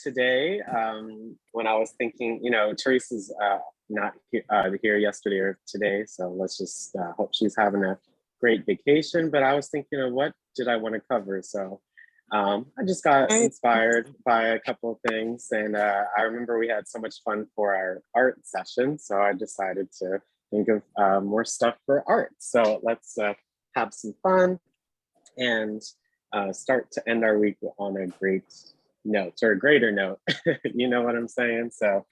Today, when I was thinking, Teresa's not here yesterday or today, so let's just hope she's having a great vacation. But I was thinking of what did I want to cover, so I just got Right. inspired by a couple of things, and I remember we had so much fun for our art session, so I decided to think of more stuff for art. So let's have some fun and start to end our week on a great note or a greater note. You know what I'm saying? So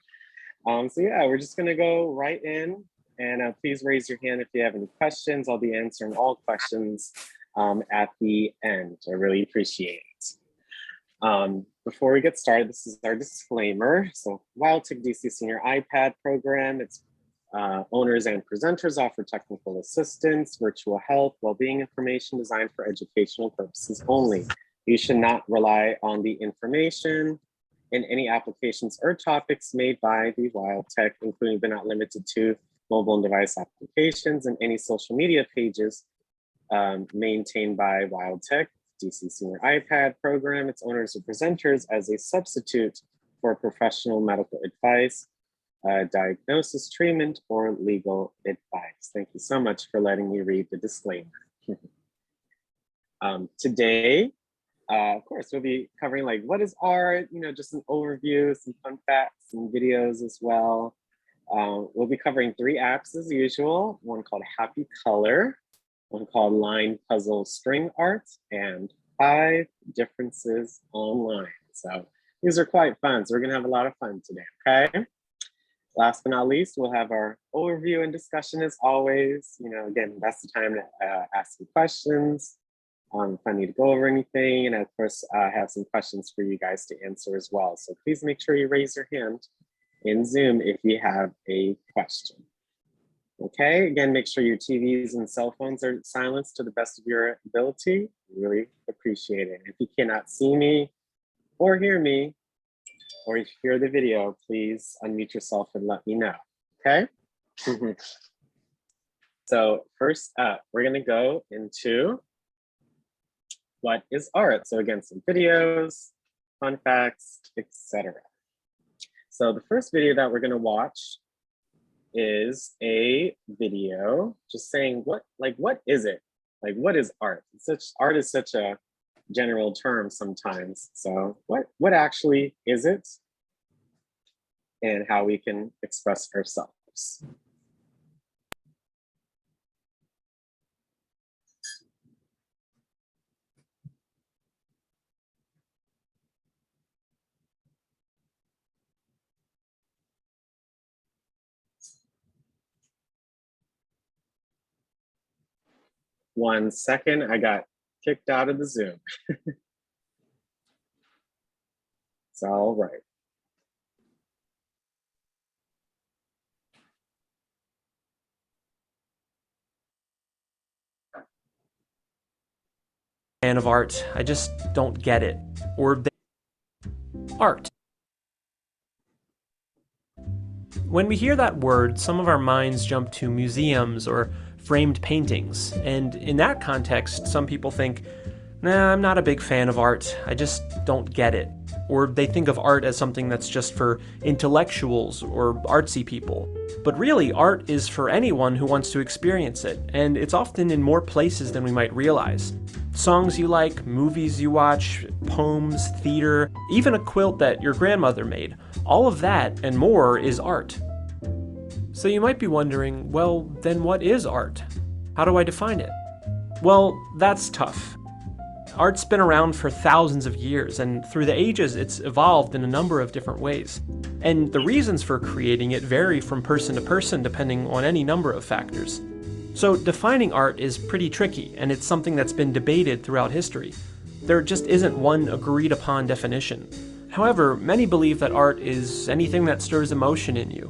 yeah, we're just gonna go right in, and please raise your hand if you have any questions. I'll be answering all questions at the end. I really appreciate it. Before we get started, this is our disclaimer. So WildTech DC Senior iPad program, its owners and presenters offer technical assistance, virtual health, well-being information designed for educational purposes only. You should not rely on the information in any applications or topics made by the WildTech, including but not limited to mobile and device applications and any social media pages maintained by WildTech, DC Senior iPad program, its owners or presenters as a substitute for professional medical advice, diagnosis, treatment, or legal advice. Thank you so much for letting me read the disclaimer. Today, of course, we'll be covering like what is art, just an overview, some fun facts, some videos as well. We'll be covering 3 apps as usual, one called Happy Color, one called Line Puzzle String Art, and 5 differences online. So these are quite fun. So we're gonna have a lot of fun today, okay? Last but not least, we'll have our overview and discussion as always. Again, that's the time to ask some questions. If I need to go over anything, and of course, I have some questions for you guys to answer as well. So please make sure you raise your hand in Zoom if you have a question. Okay, again, make sure your TVs and cell phones are silenced to the best of your ability. Really appreciate it. If you cannot see me or hear me, or if you hear the video, please unmute yourself and let me know, okay? So first up, we're gonna go into what is art? So again, some videos, fun facts, etc. So the first video that we're gonna watch is a video just saying what is it? Like, what is art? Art is such a general term sometimes. So what actually is it? And how we can express ourselves. One second, I got kicked out of the Zoom. It's all right. Fan of art. I just don't get it. Art. When we hear that word, some of our minds jump to museums or framed paintings, and in that context, some people think, nah, I'm not a big fan of art, I just don't get it. Or they think of art as something that's just for intellectuals or artsy people. But really, art is for anyone who wants to experience it, and it's often in more places than we might realize. Songs you like, movies you watch, poems, theater, even a quilt that your grandmother made. All of that and more is art. So you might be wondering, well, then what is art? How do I define it? Well, that's tough. Art's been around for thousands of years, and through the ages it's evolved in a number of different ways. And the reasons for creating it vary from person to person depending on any number of factors. So defining art is pretty tricky, and it's something that's been debated throughout history. There just isn't one agreed upon definition. However, many believe that art is anything that stirs emotion in you.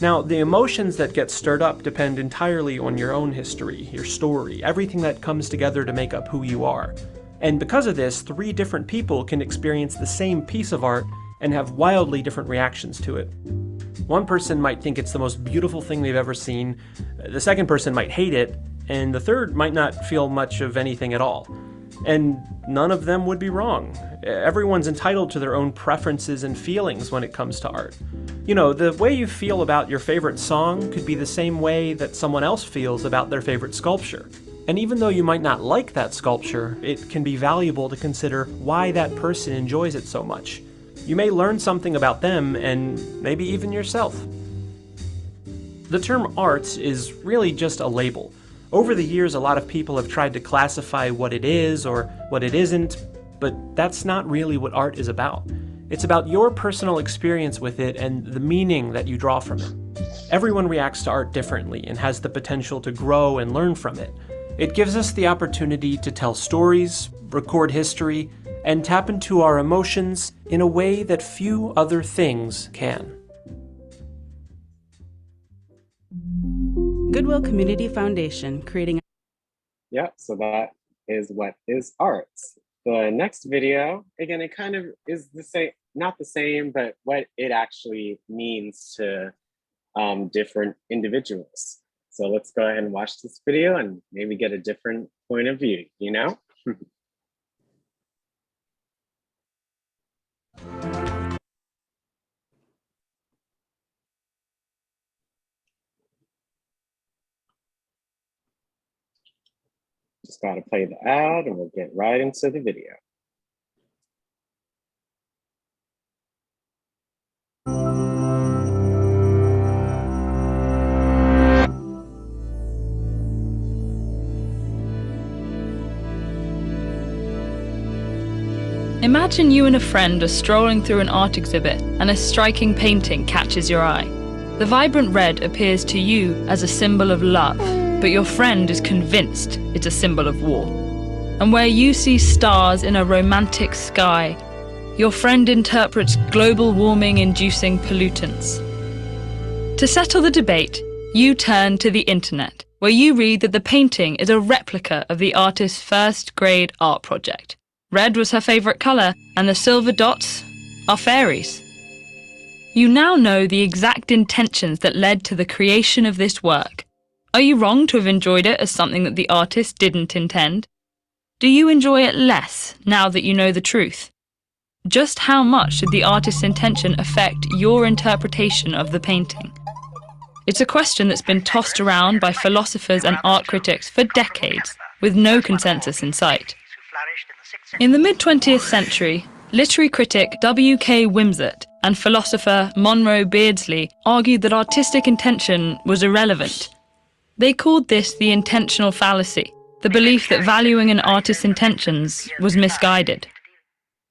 Now, the emotions that get stirred up depend entirely on your own history, your story, everything that comes together to make up who you are. And because of this, 3 different people can experience the same piece of art and have wildly different reactions to it. One person might think it's the most beautiful thing they've ever seen, the second person might hate it, and the third might not feel much of anything at all. And none of them would be wrong. Everyone's entitled to their own preferences and feelings when it comes to art. You know, the way you feel about your favorite song could be the same way that someone else feels about their favorite sculpture. And even though you might not like that sculpture, it can be valuable to consider why that person enjoys it so much. You may learn something about them and maybe even yourself. The term art is really just a label. Over the years, a lot of people have tried to classify what it is or what it isn't, but that's not really what art is about. It's about your personal experience with it and the meaning that you draw from it. Everyone reacts to art differently and has the potential to grow and learn from it. It gives us the opportunity to tell stories, record history, and tap into our emotions in a way that few other things can. Goodwill Community Foundation, creating. Yeah, so that is what is art. The next video, again, it kind of is the same, not the same, but what it actually means to different individuals. So let's go ahead and watch this video and maybe get a different point of view, you know? Just got to play the ad and we'll get right into the video. Imagine you and a friend are strolling through an art exhibit and a striking painting catches your eye. The vibrant red appears to you as a symbol of love, but your friend is convinced it's a symbol of war. And where you see stars in a romantic sky, your friend interprets global warming inducing pollutants. To settle the debate, you turn to the internet, where you read that the painting is a replica of the artist's first grade art project. Red was her favourite colour, and the silver dots are fairies. You now know the exact intentions that led to the creation of this work. Are you wrong to have enjoyed it as something that the artist didn't intend? Do you enjoy it less now that you know the truth? Just how much did the artist's intention affect your interpretation of the painting? It's a question that's been tossed around by philosophers and art critics for decades, with no consensus in sight. In the mid-20th century, literary critic W.K. Wimsatt and philosopher Monroe Beardsley argued that artistic intention was irrelevant. They called this the intentional fallacy, the belief that valuing an artist's intentions was misguided.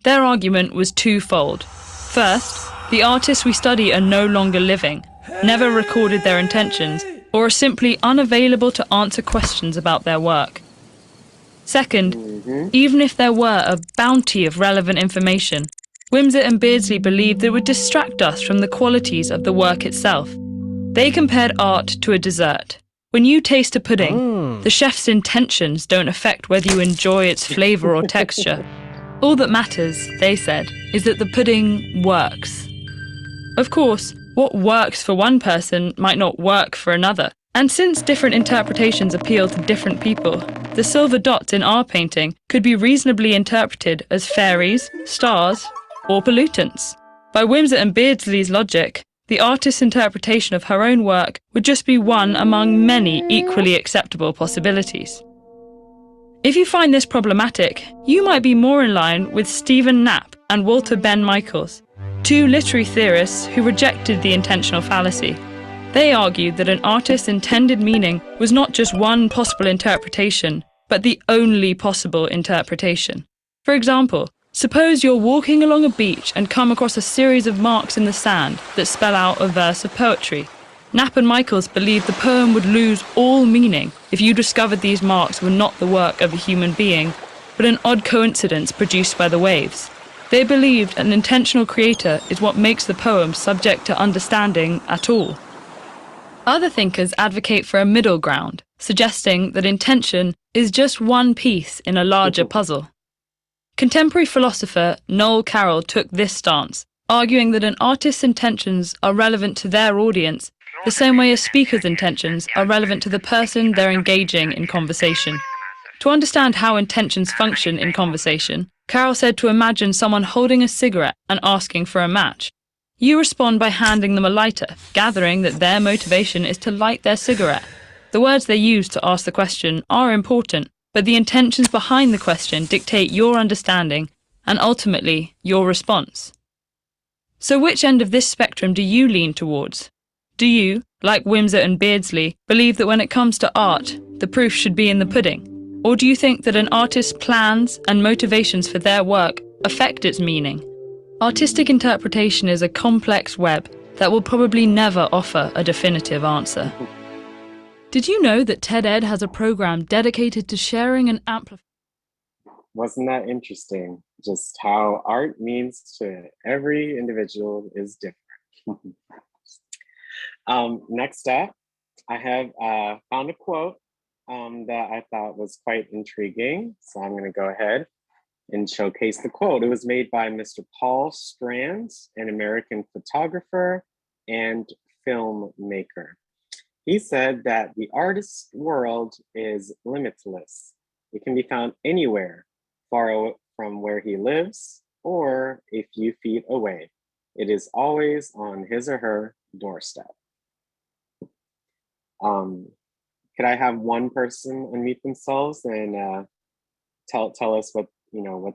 Their argument was twofold. First, the artists we study are no longer living, never recorded their intentions, or are simply unavailable to answer questions about their work. Second, even if there were a bounty of relevant information, Wimsatt and Beardsley believed it would distract us from the qualities of the work itself. They compared art to a dessert. When you taste a pudding, the chef's intentions don't affect whether you enjoy its flavour or texture. All that matters, they said, is that the pudding works. Of course, what works for one person might not work for another. And since different interpretations appeal to different people, the silver dots in our painting could be reasonably interpreted as fairies, stars, or pollutants. By Wimsatt and Beardsley's logic, the artist's interpretation of her own work would just be one among many equally acceptable possibilities. If you find this problematic, you might be more in line with Stephen Knapp and Walter Ben Michaels, two literary theorists who rejected the intentional fallacy. They argued that an artist's intended meaning was not just one possible interpretation, but the only possible interpretation. For example, suppose you're walking along a beach and come across a series of marks in the sand that spell out a verse of poetry. Knapp and Michaels believed the poem would lose all meaning if you discovered these marks were not the work of a human being, but an odd coincidence produced by the waves. They believed an intentional creator is what makes the poem subject to understanding at all. Other thinkers advocate for a middle ground, suggesting that intention is just one piece in a larger puzzle. Contemporary philosopher Noel Carroll took this stance, arguing that an artist's intentions are relevant to their audience the same way a speaker's intentions are relevant to the person they're engaging in conversation. To understand how intentions function in conversation, Carol said to imagine someone holding a cigarette and asking for a match. You respond by handing them a lighter, gathering that their motivation is to light their cigarette. The words they use to ask the question are important, but the intentions behind the question dictate your understanding and ultimately your response. So which end of this spectrum do you lean towards? Do you, like Wimsett and Beardsley, believe that when it comes to art, the proof should be in the pudding? Or do you think that an artist's plans and motivations for their work affect its meaning? Artistic interpretation is a complex web that will probably never offer a definitive answer. Did you know that TED-Ed has a program dedicated to sharing and amplifying? Wasn't that interesting? Just how art means to every individual is different. Next up, I have found a quote that I thought was quite intriguing. So I'm going to go ahead and showcase the quote. It was made by Mr. Paul Strand, an American photographer and filmmaker. He said that the artist's world is limitless. It can be found anywhere, far from where he lives or a few feet away. It is always on his or her doorstep. Could I have one person unmute themselves and tell us what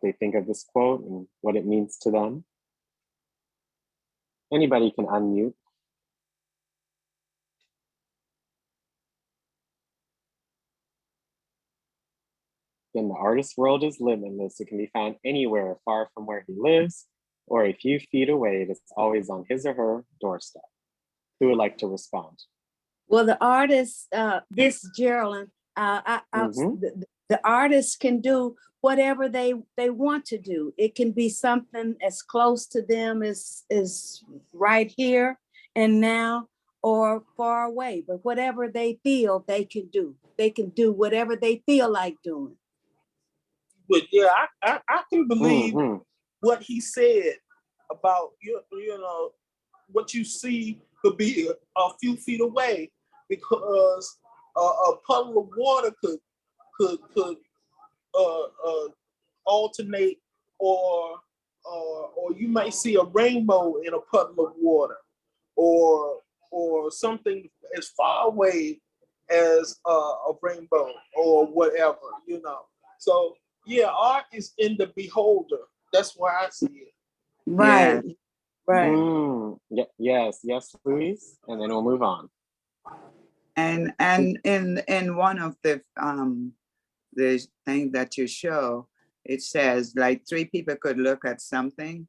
they think of this quote and what it means to them? Anybody can unmute. Again, the artist's world is limitless. It can be found anywhere, far from where he lives or a few feet away. It is always on his or her doorstep. Who would like to respond? Well, the artist, this Geraldine, the artist can do whatever they want to do. It can be something as close to them as right here and now or far away, but whatever they feel they can do. They can do whatever they feel like doing. But yeah, I can believe what he said about you know what you see could be a few feet away, because a puddle of water could alternate, or you might see a rainbow in a puddle of water, or something as far away as a rainbow or whatever, So yeah, art is in the beholder. That's why I see it. Right, yeah. Right. Yes, Louise, and then we'll move on. And in one of the things that you show, it says like 3 people could look at something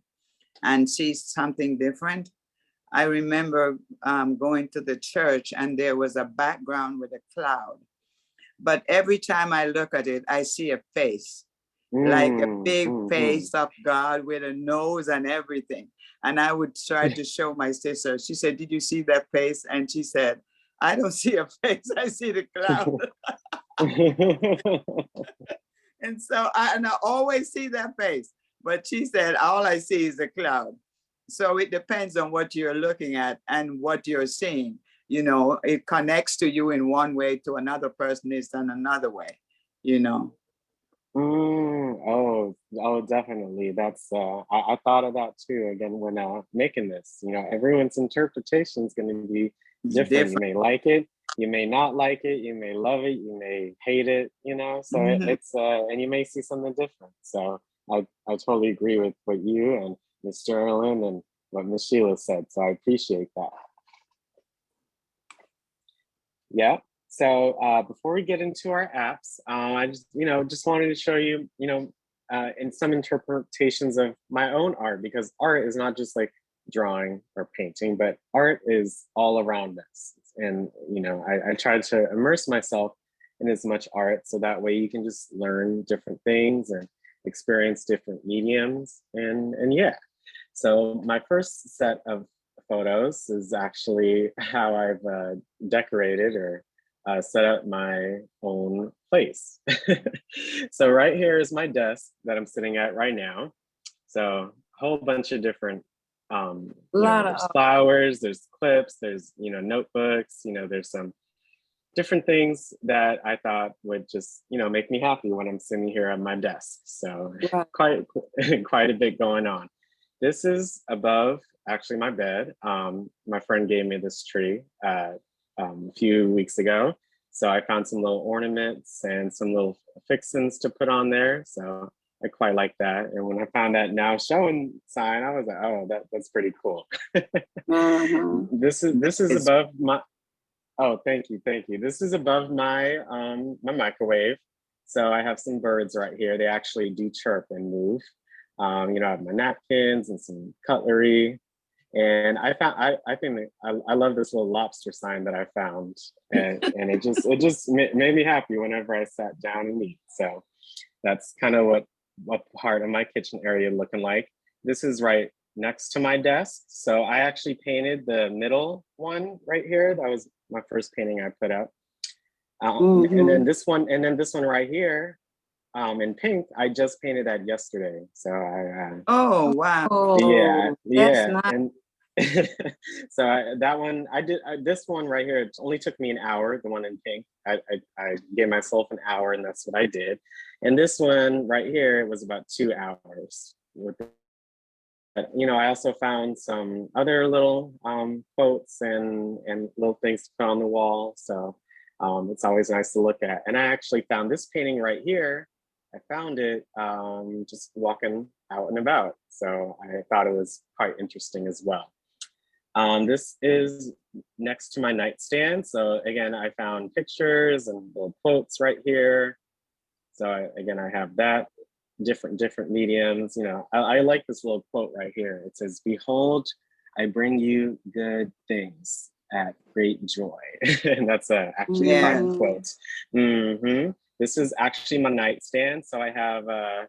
and see something different. I remember going to the church and there was a background with a cloud, but every time I look at it, I see a face, like a big face of God with a nose and everything. And I would try to show my sister. She said, "Did you see that face?" And she said, "I don't see a face, I see the cloud." And so I always see that face, but she said, "All I see is a cloud." So it depends on what you're looking at and what you're seeing. It connects to you in one way, to another person is in another way, Oh, definitely. That's I thought of that too. Again, when making this, everyone's interpretation is going to be different. You may like it, you may not like it, you may love it, you may hate it. So it's and you may see something different. So I totally agree with what you and Miss Geraldine and what Miss Sheila said. So I appreciate that. Yeah. So before we get into our apps, I just wanted to show you, in some interpretations of my own art, because art is not just like drawing or painting, but art is all around us. And, I try to immerse myself in as much art so that way you can just learn different things and experience different mediums. And yeah. So my first set of photos is actually how I've decorated or set up my own place. So right here is my desk that I'm sitting at right now. So a whole bunch of different, there's flowers, there's clips, there's, notebooks, there's some different things that I thought would just, make me happy when I'm sitting here at my desk. So Right. quite a bit going on. This is above actually my bed. My friend gave me this tree a few weeks ago. So I found some little ornaments and some little fixins to put on there. So I quite like that. And when I found that now showing sign, I was like, oh, that's pretty cool. Mhm. This is It's- above my, oh, thank you. This is above my my microwave. So I have some birds right here. They actually do chirp and move. I have my napkins and some cutlery. And I think that I love this little lobster sign that I found, and it just made me happy whenever I sat down and eat. So that's kind of what part of my kitchen area looking like. This is right next to my desk. So I actually painted the middle one right here. That was my first painting I put up. And then this one right here, in pink, I just painted that yesterday. So Oh, wow. Oh, that's yeah, nice. and so that one I did. This one right here, it only took me an hour. The one in pink, I gave myself an hour, and that's what I did. And this one right here was about 2 hours. I also found some other little quotes and little things to put on the wall. So it's always nice to look at. And I actually found this painting right here. I found it just walking out and about. So I thought it was quite interesting as well. This is next to my nightstand. So again, I found pictures and little quotes right here. So I have that, different mediums. I like this little quote right here. It says, "Behold, I bring you good things at great joy." And that's actually a Yeah. fine quote. This is actually my nightstand. So I have, I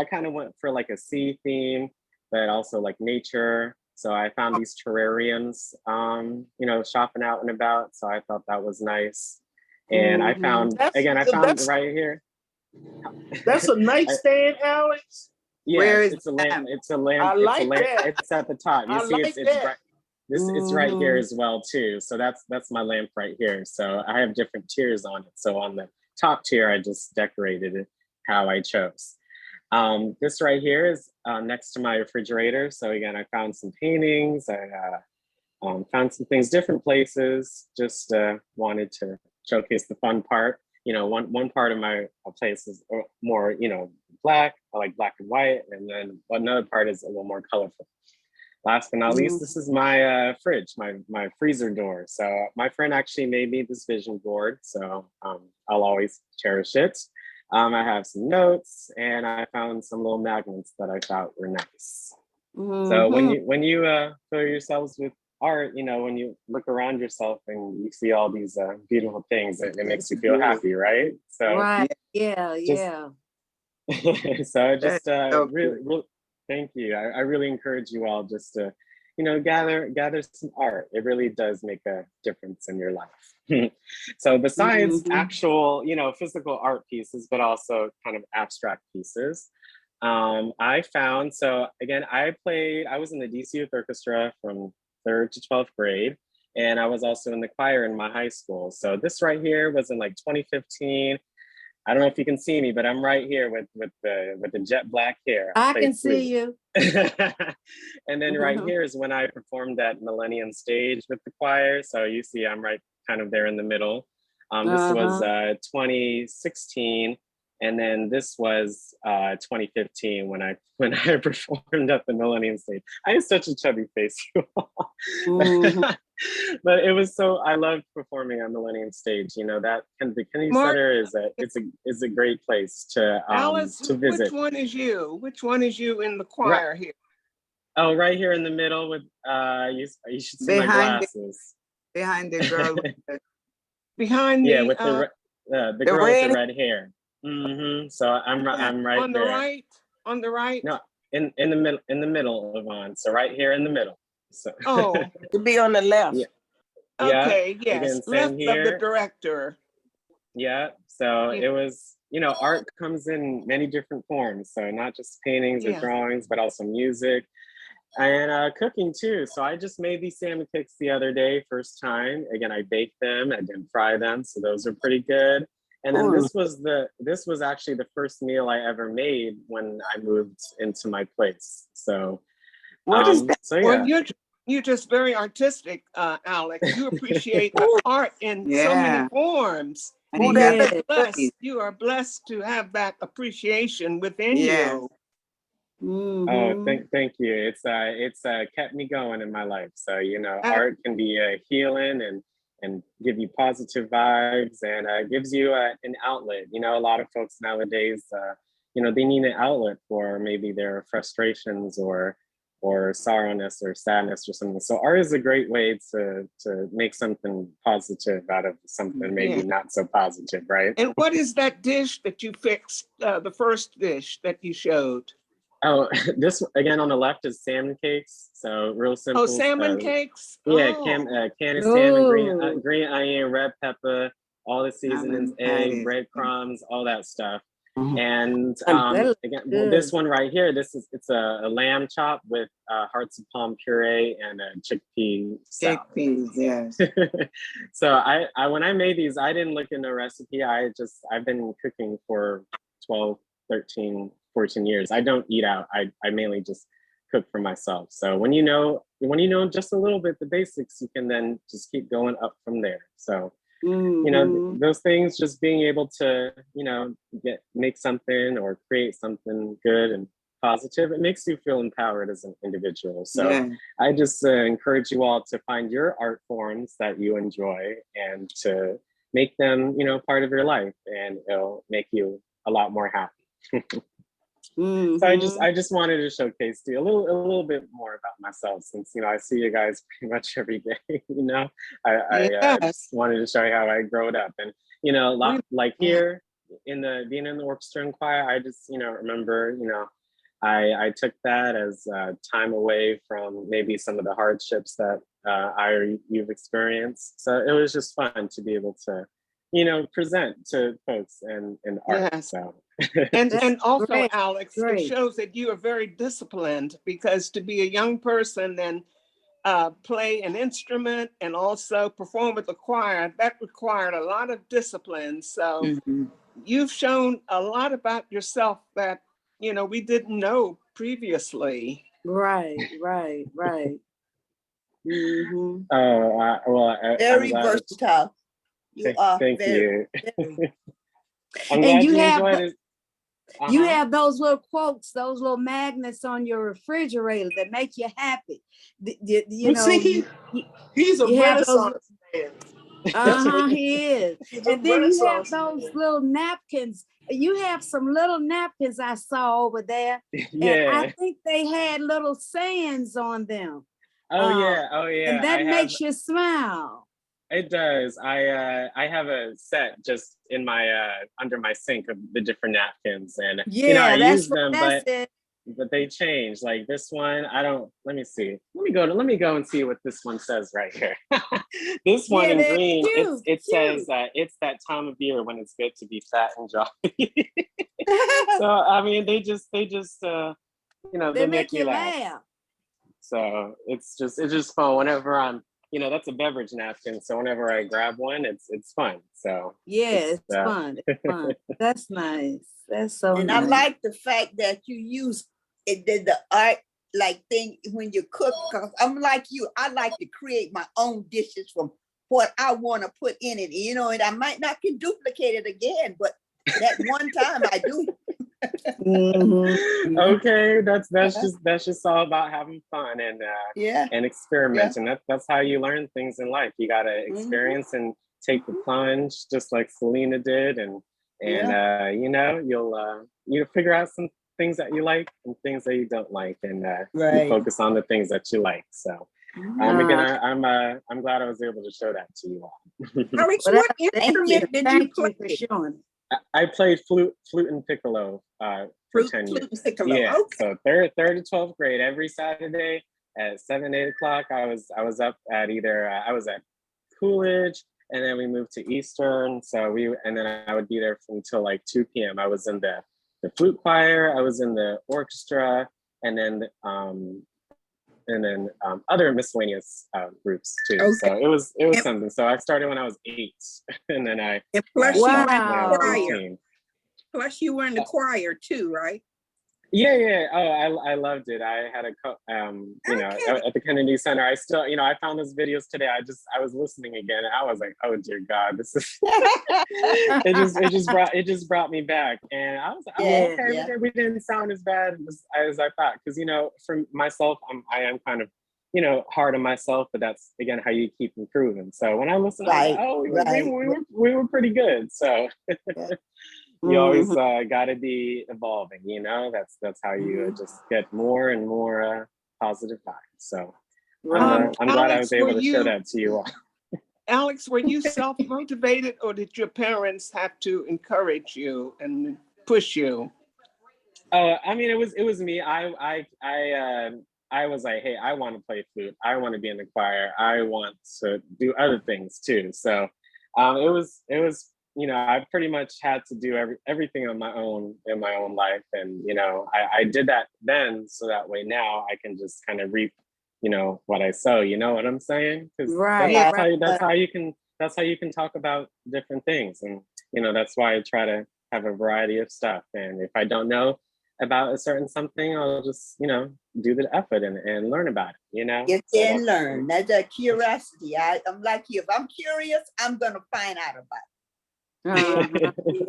kind of went for like a sea theme, but also like nature. So I found these terrariums, shopping out and about. So I thought that was nice. And I found, again, I found That's right here. that's a nightstand, Alex. Yeah, Where is it's a lamp. that? It's a lamp. I It's a like lamp. that. It's at the top. You I see, like it's that. right. It's right here as well too. So that's my lamp right here. So I have different tiers on it. So on the top tier, I just decorated it how I chose. This right here is next to my refrigerator. So again, I found some paintings. I found some things, different places. Just wanted to showcase the fun part. One part of my place is more, black. I like black and white, and then another part is a little more colorful. Last but not least, this is my fridge, my freezer door. So my friend actually made me this vision board, so I'll always cherish it. I have some notes, and I found some little magnets that I thought were nice. So when you fill yourselves with art, when you look around yourself and you see all these beautiful things, it makes you feel happy, right? So Right. Yeah. just- Yeah. so I just That's so really thank you. I really encourage you all just to, gather some art. It really does make a difference in your life. So besides actual, physical art pieces, but also kind of abstract pieces, I found, so again, I was in the DC Youth Orchestra from 3rd to 12th grade. And I was also in the choir in my high school. So this right here was in like 2015. I don't know if you can see me, but I'm right here with the jet black hair. I can see you. And then right here is when I performed at Millennium Stage with the choir. So you see I'm right kind of there in the middle. This was 2016. And then this was 2015 when I performed at the Millennium Stage. I have such a chubby face, you all. But it was I loved performing on Millennium Stage. That the Kennedy Mark- Center is a great place to Alice, to visit. which one is you? Which one is you in the choir here? Oh, right here in the middle with you should see my Behind the- glasses. Behind the girl with the, Behind Yeah, the with the girl with red- the red hair. So I'm right on the there. right? On the right? No, in the middle, Yvonne. So right here in the middle. So Oh, To be on the left. Yeah. okay, yes. Again, same Left of here. the director. Yeah. So Yeah. it was, art comes in many different forms. So not just paintings or Yeah. drawings, but also music. and cooking too. So I just made these salmon cakes the other day, first time. Again, I baked them, I didn't fry them, so those are pretty good. And then this was actually the first meal I ever made when I moved into my place. So What is that? so yeah. Well, you're just very artistic, Alex. You appreciate the art in so Yeah. many forms. And he You got are the blessed. cookies. You are blessed to have that appreciation within Yes. you. Mhm. Oh, thank you. It's kept me going in my life. So you know, Uh, art can be healing and give you positive vibes, and gives you an outlet. You know, a lot of folks nowadays, you know, they need an outlet for maybe their frustrations or sorrowness or sadness or something. So art is a great way to make something positive out of something maybe Yeah. not so positive, right? And what is that dish that you fixed, the first dish that you showed? Oh, this again on the left is salmon cakes. So real simple. Oh, salmon cakes? Yeah, Oh, can of salmon, Oh. green onion, red pepper, all the seasonings, egg, patties. breadcrumbs, all that stuff. Mhm. And That looks again, good. this one right here, it's a lamb chop with hearts of palm puree and a chickpea salad. Chickpeas, yes. So I when I made these, I didn't look into a recipe. I've been cooking for 12, 13, 14 years. I don't eat out. I mainly just cook for myself. So when you know just a little bit the basics, you can then just keep going up from there. So you know, Mhm. those things, just being able to, you know, make something or create something good and positive, it makes you feel empowered as an individual. So Yeah. I just encourage you all to find your art forms that you enjoy and to make them, you know, part of your life, and it'll make you a lot more happy. So Mhm. I just wanted to showcase to you a little bit more about myself, since you know I see you guys pretty much every day. You know, I yes. just wanted to show you how I growed up, and you know, a lot like Yeah. here being in the orchestra and choir. I just you know remember I took that as time away from maybe some of the hardships that you've experienced. So it was just fun to be able to present to folks in art. Yes. So. And also, great, Alex, it great. shows that you are very disciplined, because to be a young person and play an instrument and also perform with the choir, that required a lot of discipline. So Mhm. you've shown a lot about yourself that, you know, we didn't know previously. Right. Mhm. Oh, I'm Very glad it's, versatile. You are thank very, you. very. I'm And glad you you have enjoyed it. you Uh-huh. have those little quotes, those little magnets on your refrigerator that make you happy. You But see, know, he's a you have those. Renaissance man. That's what He is. he's a And then you have Renaissance those man. little napkins. You have some little napkins I saw over there, and I Yeah. think they had little sayings on them. Oh yeah. Oh And yeah. that makes you smile. It does. I have a set just in my under my sink of the different napkins, and I Yeah, use them, that's it. but they change. Like this one, I don't. Let me see. Let me go and see what this one says right here. This one Yeah, in they're green, cute, it says cute. it's that time of year when it's good to be fat and jolly. So I mean, they just They they make make me you laugh. laugh. So it's just fun whenever I'm. That's a beverage napkin. So whenever I grab one, it's fun. So Yeah, it's uh, fun. It's fun. That's nice. That's so And I nice. like the fact that you use it, the art like thing when you cook. 'Cause I'm like you, I like to create my own dishes from what I want to put in it. And I might not can duplicate it again, but that one time I do. Mhm. Okay, that's Yeah. just all about having fun Yeah. and experimenting. That's how you learn things in life. You gotta experience and take the plunge, just like Selena did, and you'll figure out some things that you like and things that you don't like, and you Right. focus on the things that you like. So again, I'm glad I was able to show that to you all. Alex, Well, what thank you. instrument did you Thank you for play? showing. I played flute and piccolo for Flute 10 and years. piccolo. Yeah, Okay. so third to 12th grade, every Saturday at 7, 8 o'clock, I was up at either I was at Coolidge, and then we moved to Eastern. And then I would be there until like 2 p.m. I was in the flute choir, I was in the orchestra, and then and then other miscellaneous groups too. Okay. So it was And- something. So I started when I was 8, and then I And plus Wow. you were in when I was the choir. 18. Plus you were in the choir too, right? Yeah. Oh, I loved it. I had you know, Okay. at the Kennedy Center. I still, you know, I found those videos today. I was listening again, and I was like, oh dear God, this is. it just brought me back, and I was like, oh, Yeah, okay, yeah. we didn't sound as bad as I thought, because you know, for myself, I am kind of, you know, hard on myself, but that's again how you keep improving. So when I listened, I was like, Right, oh, right. we were pretty good. So. You always got to be evolving, you know. That's how you just get more and more positive vibes. So I'm glad I Alex, was able were to share you- that to you all. Alex, were you self-motivated, or did your parents have to encourage you and push you? I mean, it was me. I was like, hey, I want to play flute. I want to be in the choir. I want to do other things too. So it was you know, I pretty much had to do everything on my own in my own life. And, you know, I did that then, so that way now I can just kind of reap, you know, what I sow, you know what I'm saying? Because Right, that's how you can talk about different things. And, you know, that's why I try to have a variety of stuff. And if I don't know about a certain something, I'll just, you know, do the effort and learn about it, you know? You So can learn. That's a curiosity. I'm like you. If I'm curious, I'm gonna find out about it.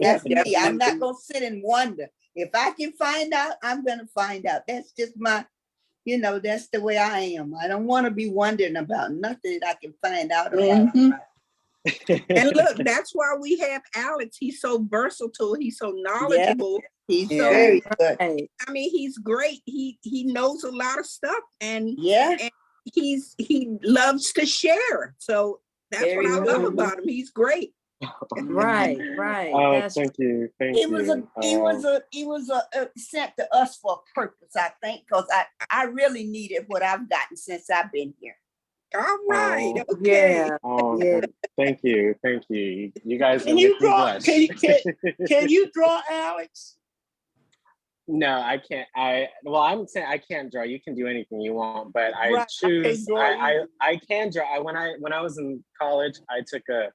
That's me. I'm not gonna sit and wonder. If I can find out, I'm gonna find out. That's just my, you know, that's the way I am. I don't want to be wondering about nothing that I can find out about. And look, that's why we have Alex. He's so versatile. He's so knowledgeable. He's Yeah. very good. Right. I mean, he's great. He knows a lot of stuff, and Yeah. he loves to share. So that's Very what I love good. about him. He's great. Right. Oh, That's thank you. He was sent to us for a purpose, I think, because I really needed what I've gotten since I've been here. All right. Oh. Okay. yeah. Oh, Yeah. thank you. You guys Can will you make me draw? blush. Can you draw, Alex? No, I can't. I'm saying I can't draw. You can do anything you want, but I Right, I choose. can't draw either. I can draw. When I was in college, I took a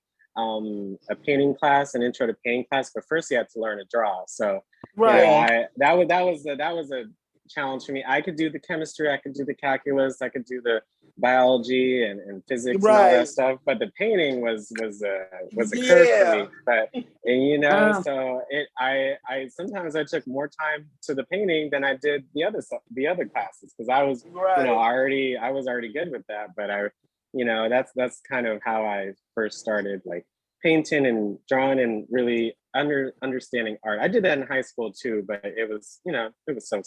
painting class, an intro to painting class. But first, you had to learn to draw. So Right. that was a challenge for me. I could do the chemistry, I could do the calculus, I could do the biology and physics and all Right. that stuff. But the painting was a curve for Yeah. me. But and you know, Oh. so I sometimes I took more time to the painting than I did the other classes, because I was Right. I was already good with that. But you know, that's kind of how I first started like painting and drawing and really understanding art. I did that in high school too, but it was, you know, it was so.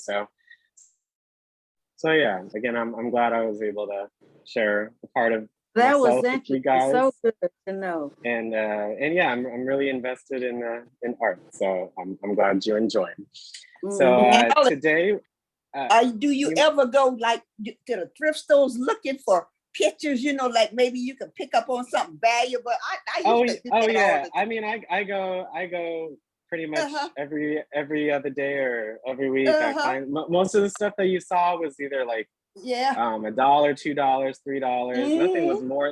So yeah, again, I'm glad I was able to share a part of That was myself with you interesting. guys. So good to know. And yeah, I'm really invested in art. So I'm glad you enjoyed. So Mhm. today, Do you ever go like to the thrift stores looking for pictures? You know, like maybe you can pick up on something valuable. I used to do that all yeah. the I mean, I go pretty much Uh-huh. every other day or every week. I Uh-huh. find most of the stuff that you saw was either like Yeah. $1, $2, $3.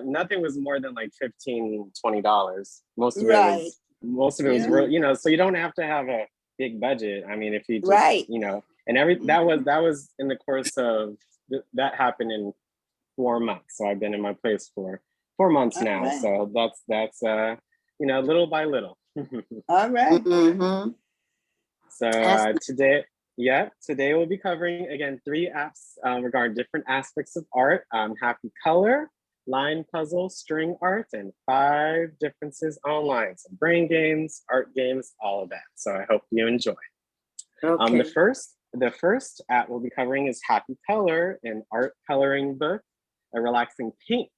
Nothing was more than like $15, $20. Most of Right. it was Yeah. real, you know, so you don't have to have a big budget. I mean, if you just, Right. you know, and that was in the course of that happened in 4 months. So I've been in my place for 4 months now. Okay. So that's you know, little by little. All right. Mm-hmm. So That's- today we'll be covering again 3 apps regarding different aspects of art: Happy Color, line puzzle, string art, and 5 differences online. So brain games, art games, all of that. So I hope you enjoy. Okay. The first app we'll be covering is Happy Color, an art coloring book, a relaxing paint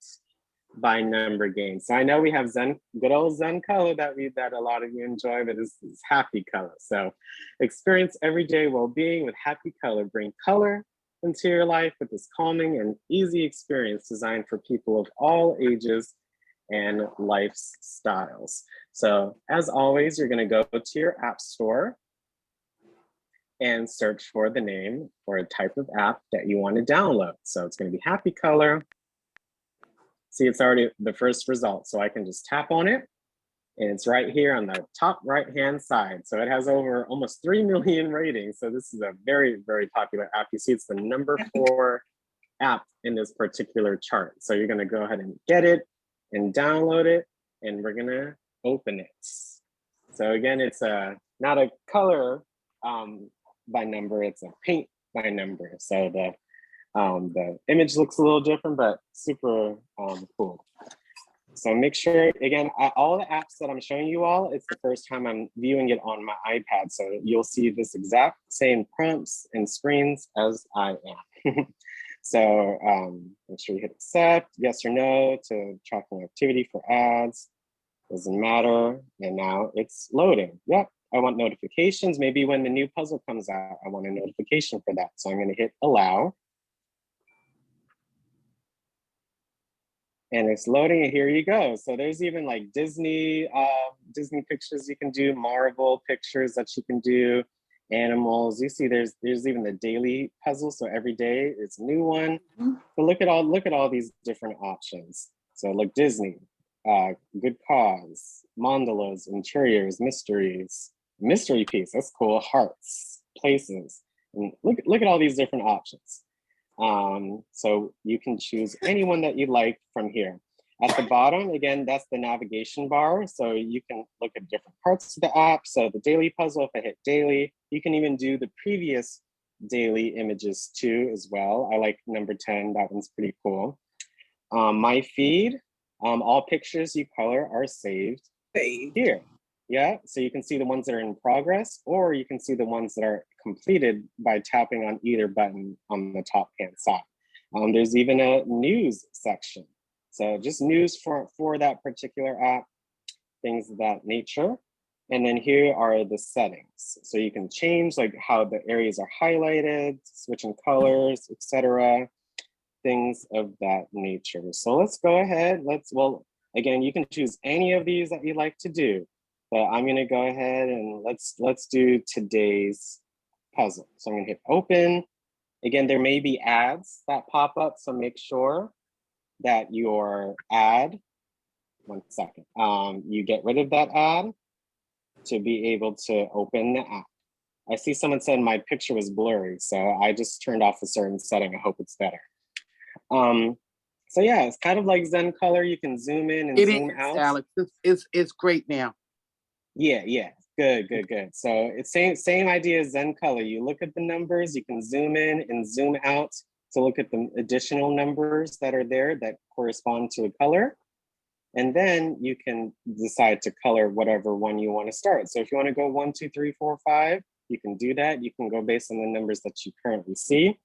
by number game. So I know we have good old Zen Color that a lot of you enjoy, but this is Happy Color. So experience everyday well-being with Happy Color. Bring color into your life with this calming and easy experience designed for people of all ages and lifestyles. So as always, you're going to go to your app store and search for the name or a type of app that you want to download. So it's going to be Happy Color. See, it's already the first result. So I can just tap on it and it's right here on the top right-hand side. So it has over almost 3 million ratings. So this is a very, very popular app. You see, it's the number 4 app in this particular chart. So you're gonna go ahead and get it and download it, and we're gonna open it. So again, it's not a color by number, it's a paint by number. So the image looks a little different, but super cool. So make sure, again, all the apps that I'm showing you all, it's the first time I'm viewing it on my iPad. So you'll see this exact same prompts and screens as I am. So make sure you hit accept, yes or no to tracking activity for ads. Doesn't matter. And now it's loading. Yep, I want notifications. Maybe when the new puzzle comes out, I want a notification for that. So I'm going to hit allow. And it's loading, and here you go. So there's even like Disney pictures you can do, Marvel pictures that you can do, animals. You see there's even the daily puzzle. So every day it's a new one. But look at all these different options. So look, Disney, good cause, mandalas, interiors, mysteries, mystery piece, that's cool, hearts, places. And look at all these different options. So you can choose any one that you like from here. At the bottom, again, that's the navigation bar. So you can look at different parts of the app. So the daily puzzle, if I hit daily, you can even do the previous daily images too as well. I like number 10, that one's pretty cool. My feed, all pictures you color are saved here. Yeah, so you can see the ones that are in progress, or you can see the ones that are completed by tapping on either button on the top hand side. There's even a news section. So just news for that particular app, things of that nature. And then here are the settings. So you can change like how the areas are highlighted, switching colors, etc. Things of that nature. So let's go ahead. Well, again, you can choose any of these that you like to do. But I'm gonna go ahead and let's do today's puzzle. So I'm gonna hit open. Again, there may be ads that pop up, so make sure that your ad, one second, you get rid of that ad to be able to open the app. I see someone said my picture was blurry, so I just turned off a certain setting. I hope it's better. So yeah, it's kind of like Zen Color. You can zoom in and zoom out. Alex, it's great now. Yeah, good. So it's same idea as Zen Color. You look at the numbers, you can zoom in and zoom out to look at the additional numbers that are there that correspond to a color. And then you can decide to color whatever one you want to start. So if you want to go 1, 2, 3, 4, 5, you can do that. You can go based on the numbers that you currently see.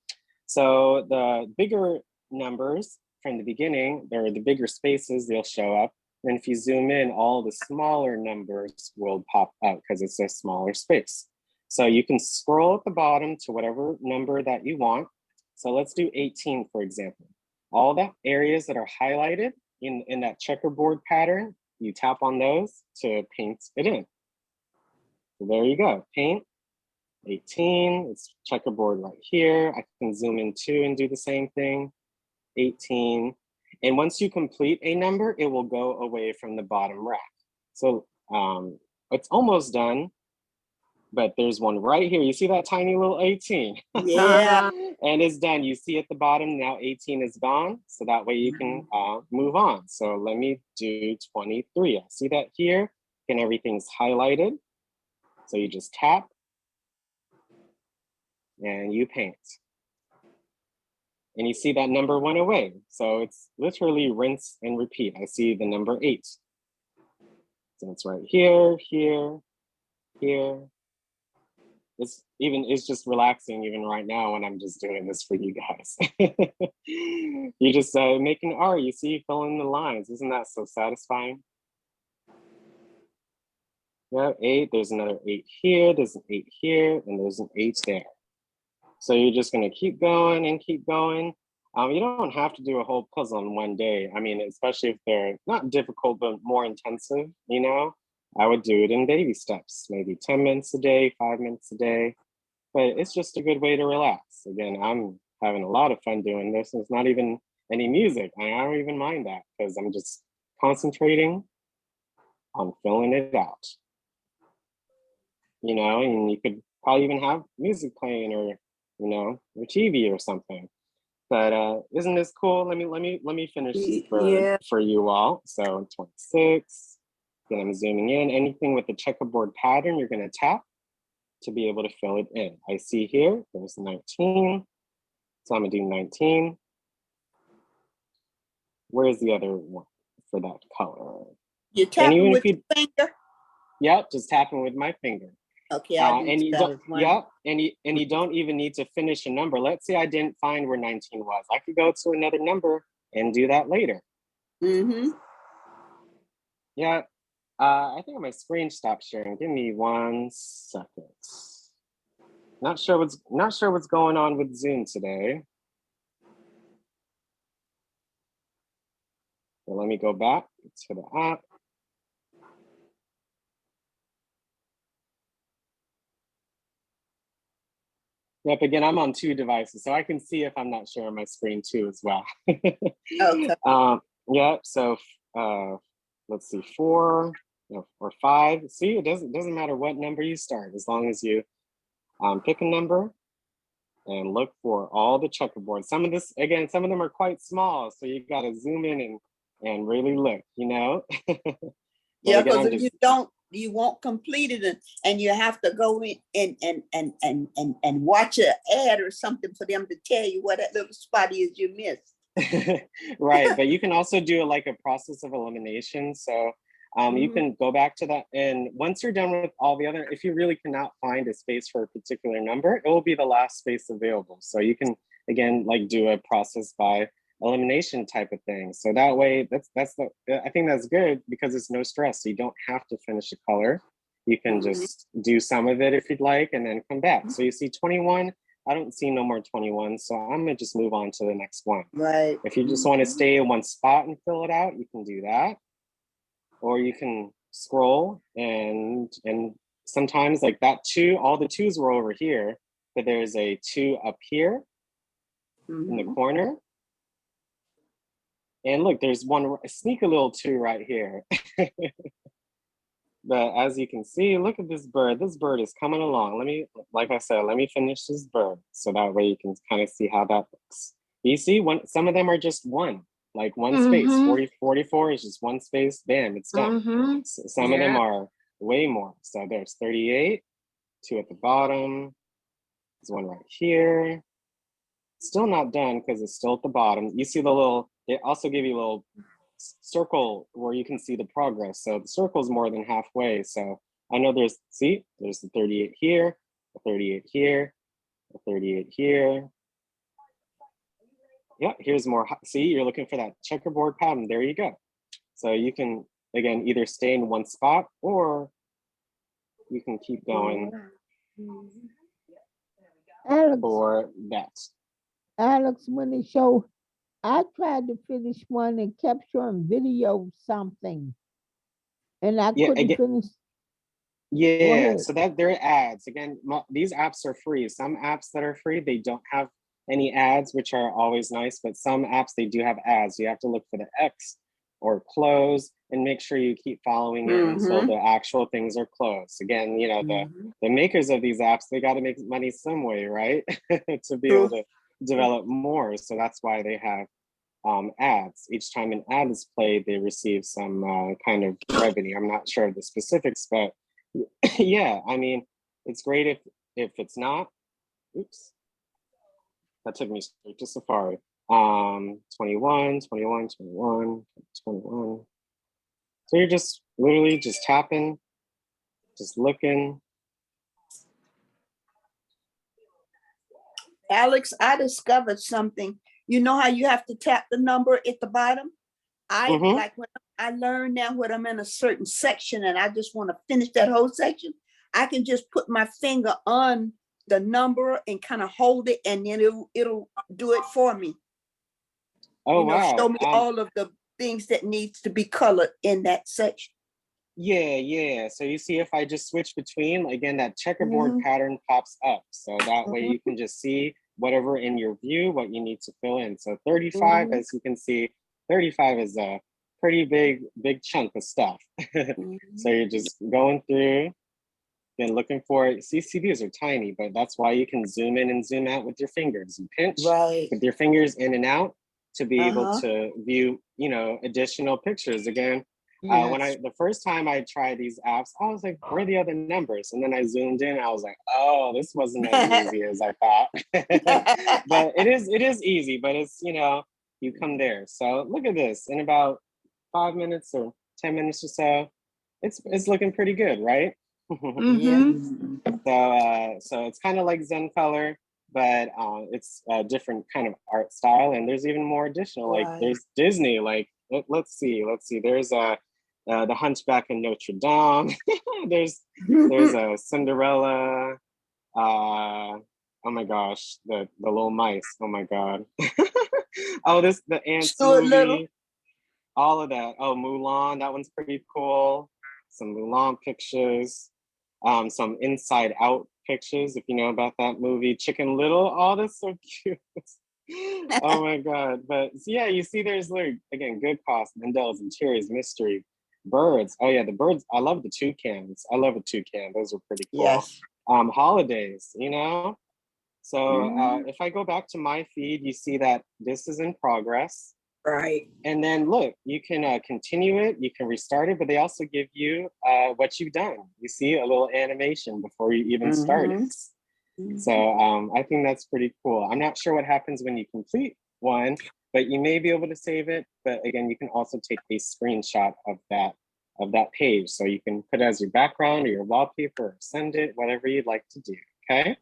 So the bigger numbers from the beginning, or the bigger spaces, they'll show up. And if you zoom in, all the smaller numbers will pop out because it's a smaller space. So you can scroll at the bottom to whatever number that you want. So let's do 18, for example. All the areas that are highlighted in that checkerboard pattern, you tap on those to paint it in. So there you go, paint 18, it's checkerboard right here. I can zoom in too and do the same thing, 18. And once you complete a number, it will go away from the bottom rack. So it's almost done, but there's one right here. You see that tiny little 18? Yeah. And it's done. You see at the bottom, now 18 is gone. So that way you can move on. So let me do 23. I see that here, and everything's highlighted. So you just tap and you paint. And you see that number went away. So it's literally rinse and repeat. I see the number 8. So it's right here, here, here. It's just relaxing even right now when I'm just doing this for you guys. You just making art, you see, fill in the lines. Isn't that so satisfying? Yeah, 8, there's another 8 here, there's an 8 here, and there's an 8 there. So you're just gonna keep going and keep going. You don't have to do a whole puzzle in one day. I mean, especially if they're not difficult, but more intensive, you know? I would do it in baby steps, maybe 10 minutes a day, 5 minutes a day. but it's just a good way to relax. Again, I'm having a lot of fun doing this. It's not even any music. I don't even mind that because I'm just concentrating on filling it out. You know, and you could probably even have music playing or, you know, your TV or something. But isn't this cool? Let me finish this bird for you all. So 26. Then I'm zooming in. Anything with the checkerboard pattern, you're gonna tap to be able to fill it in. I see here, there's 19. So I'm gonna do 19. Where's the other one for that color? You're tapping with your finger? Yep, just tapping with my finger. Okay, and you don't, yeah, and you don't even need to finish a number. Let's say I didn't find where 19 was. I could go to another number and do that later. Mm-hmm. Yeah, I think my screen stopped sharing. Give me 1 second. Not sure what's going on with Zoom today. So let me go back to the app. Yep, again, I'm on 2 devices, so I can see if I'm not sharing my screen too as well. Okay. Yeah, so let's see, 4 or 5. See, it doesn't matter what number you start, as long as you pick a number and look for all the checkerboards. Some of them are quite small, so you gotta zoom in and really look, you know? Yeah, because if you won't complete it, and you have to go in and watch an ad or something for them to tell you what that little spot is you missed. Right, but you can also do like a process of elimination. So you can go back to that, and once you're done with all the other, if you really cannot find a space for a particular number, it will be the last space available. So you can, again, like do a process by elimination type of thing. So that way, I think that's good because it's no stress. So you don't have to finish a color. You can just do some of it if you'd like, and then come back. So you see 21, I don't see no more 21. So I'm gonna just move on to the next one. Right. If you just want to stay in one spot and fill it out, you can do that. Or you can scroll and sometimes like that 2, all the 2s were over here, but there's a 2 up here in the corner. And look, there's one, sneak a little 2 right here. But as you can see, look at this bird. This bird is coming along. Like I said, let me finish this bird. So that way you can kind of see how that looks. You see, some of them are just one, like one space. 44 is just one space, bam, it's done. Some of them are way more. So there's 38, 2 at the bottom. There's one right here. Still not done because it's still at the bottom. You see the little, they also give you a little circle where you can see the progress. So the circle is more than halfway. So I know there's the 38 here, the 38 here, the 38 here. Yeah, here's more. See, you're looking for that checkerboard pattern. There you go. So you can, again, either stay in one spot or you can keep going for that. Alex, when it showed, I tried to finish one and kept showing video something, and I couldn't finish. Yeah, so that there are ads. Again, these apps are free. Some apps that are free, they don't have any ads, which are always nice, but some apps, they do have ads. You have to look for the X or close and make sure you keep following it until the actual things are closed. Again, you know, the makers of these apps, they got to make money some way, right? To be able to develop more. So that's why they have ads. Each time an ad is played, they receive some kind of revenue. I'm not sure of the specifics, but yeah, I mean, it's great if it's not. Oops, that took me straight to Safari. 21, 21, 21, 21. So you're just literally just tapping, just looking. Alex, I discovered something. You know how you have to tap the number at the bottom? Like when I learn now when I'm in a certain section and I just want to finish that whole section, I can just put my finger on the number and kind of hold it, and then it'll do it for me. Oh, wow. Show me all of the things that needs to be colored in that section. Yeah. So you see if I just switch between, again, that checkerboard Mhm. pattern pops up. So that way Mhm. you can just see whatever in your view, what you need to fill in. So 35, Mhm. as you can see, 35 is a pretty big chunk of stuff. So you're just going through and looking for it. See, these are tiny, but that's why you can zoom in and zoom out with your fingers. You pinch Right. with your fingers in and out to be able Uh-huh. to view, additional pictures. Again, Yes. the first time I tried these apps, I was like, where are the other numbers? And then I zoomed in, I was like, oh, this wasn't as easy as I thought. But it is easy, but it's, you come there. So look at this. In about 5 minutes or 10 minutes or so, it's looking pretty good, right? Mm-hmm. So it's kind of like Zen color, but it's a different kind of art style. And there's even more additional, like Right. there's Disney, like let's see. There's the Hunchback of Notre Dame. there's a Cinderella. Oh my gosh, the little mice. Oh my god. Oh, the ants Stuart Little. movie. All of that. Oh, Mulan. That one's pretty cool. Some Mulan pictures. Some Inside Out pictures, if you know about that movie. Chicken Little. Oh, that's so cute. Oh my god. But so yeah, you see there's like, again, good cost, Mendel's and Cherry's Mystery. Birds. Oh yeah, the birds. I love the toucans. I love a toucan. Those are pretty cool. Yes. Holidays, So Mhm. if I go back to my feed, you see that this is in progress. Right. And then look, you can continue it, you can restart it, but they also give you what you've done. You see a little animation before you even start it. So I think that's pretty cool. I'm not sure what happens when you complete one, but you may be able to save it. But again, you can also take a screenshot of that page. So you can put it as your background or your wallpaper or send it, whatever you'd like to do. Okay.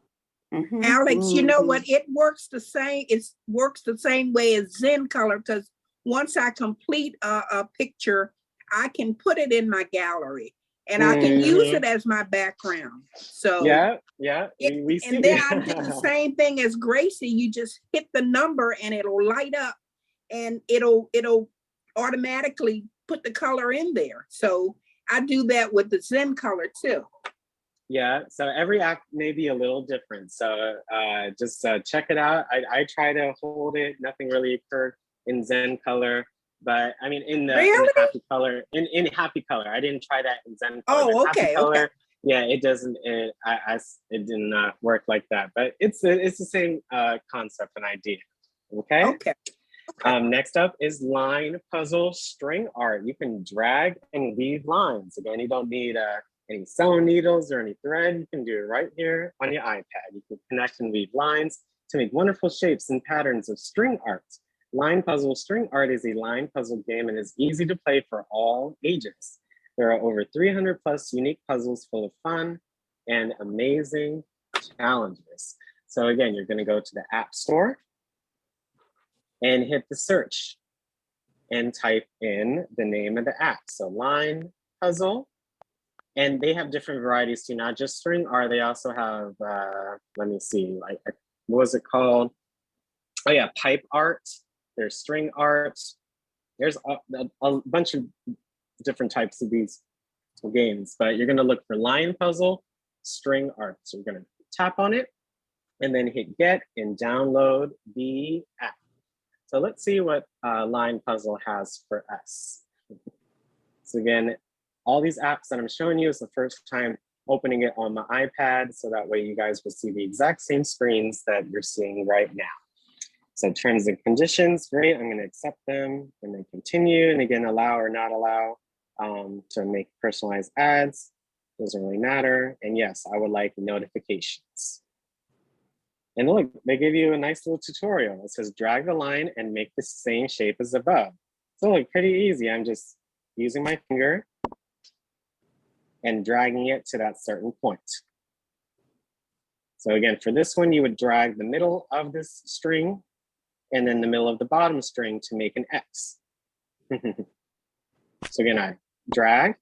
Alex, you know what? It works the same. It works the same way as Zen color, because once I complete a picture, I can put it in my gallery and I can use it as my background. So yeah, we see. and then I do the same thing as Gracie. You just hit the number and it'll light up and it'll automatically put the color in there. So I do that with the Zen color too. Yeah, so every act may be a little different. So just check it out. I try to hold it. Nothing really occurred in Zen color, but I mean in Happy Color. In Happy Color, I didn't try that in Zen color. Oh, Happy okay, Color, okay. yeah, it doesn't. It didn't work like that. But it's the same concept and idea. Okay. Okay. Next up is line puzzle string art. You can drag and weave lines. Again, you don't need any sewing needles or any thread. You can do it right here on your iPad. You can connect and weave lines to make wonderful shapes and patterns of string art. Line puzzle string art is a line puzzle game and is easy to play for all ages. There are over 300 plus unique puzzles full of fun and amazing challenges. So again, you're going to go to the App Store and hit the search and type in the name of the app. So line puzzle, and they have different varieties too, not just string art. They also have, let me see, like, what was it called? Oh yeah, pipe art. There's string art. There's a bunch of different types of these games, but you're gonna look for line puzzle, string art. So you're gonna tap on it and then hit get and download the app. So let's see what line puzzle has for us. So again, all these apps that I'm showing you is the first time opening it on my iPad, so that way you guys will see the exact same screens that you're seeing right now. So terms and conditions, great, I'm gonna accept them and then continue, and again, allow or not allow to make personalized ads, doesn't really matter. And yes, I would like notifications. And look, they give you a nice little tutorial. It says drag the line and make the same shape as above. So like pretty easy. I'm just using my finger and dragging it to that certain point. So again, for this one, you would drag the middle of this string and then the middle of the bottom string to make an X. So again, I drag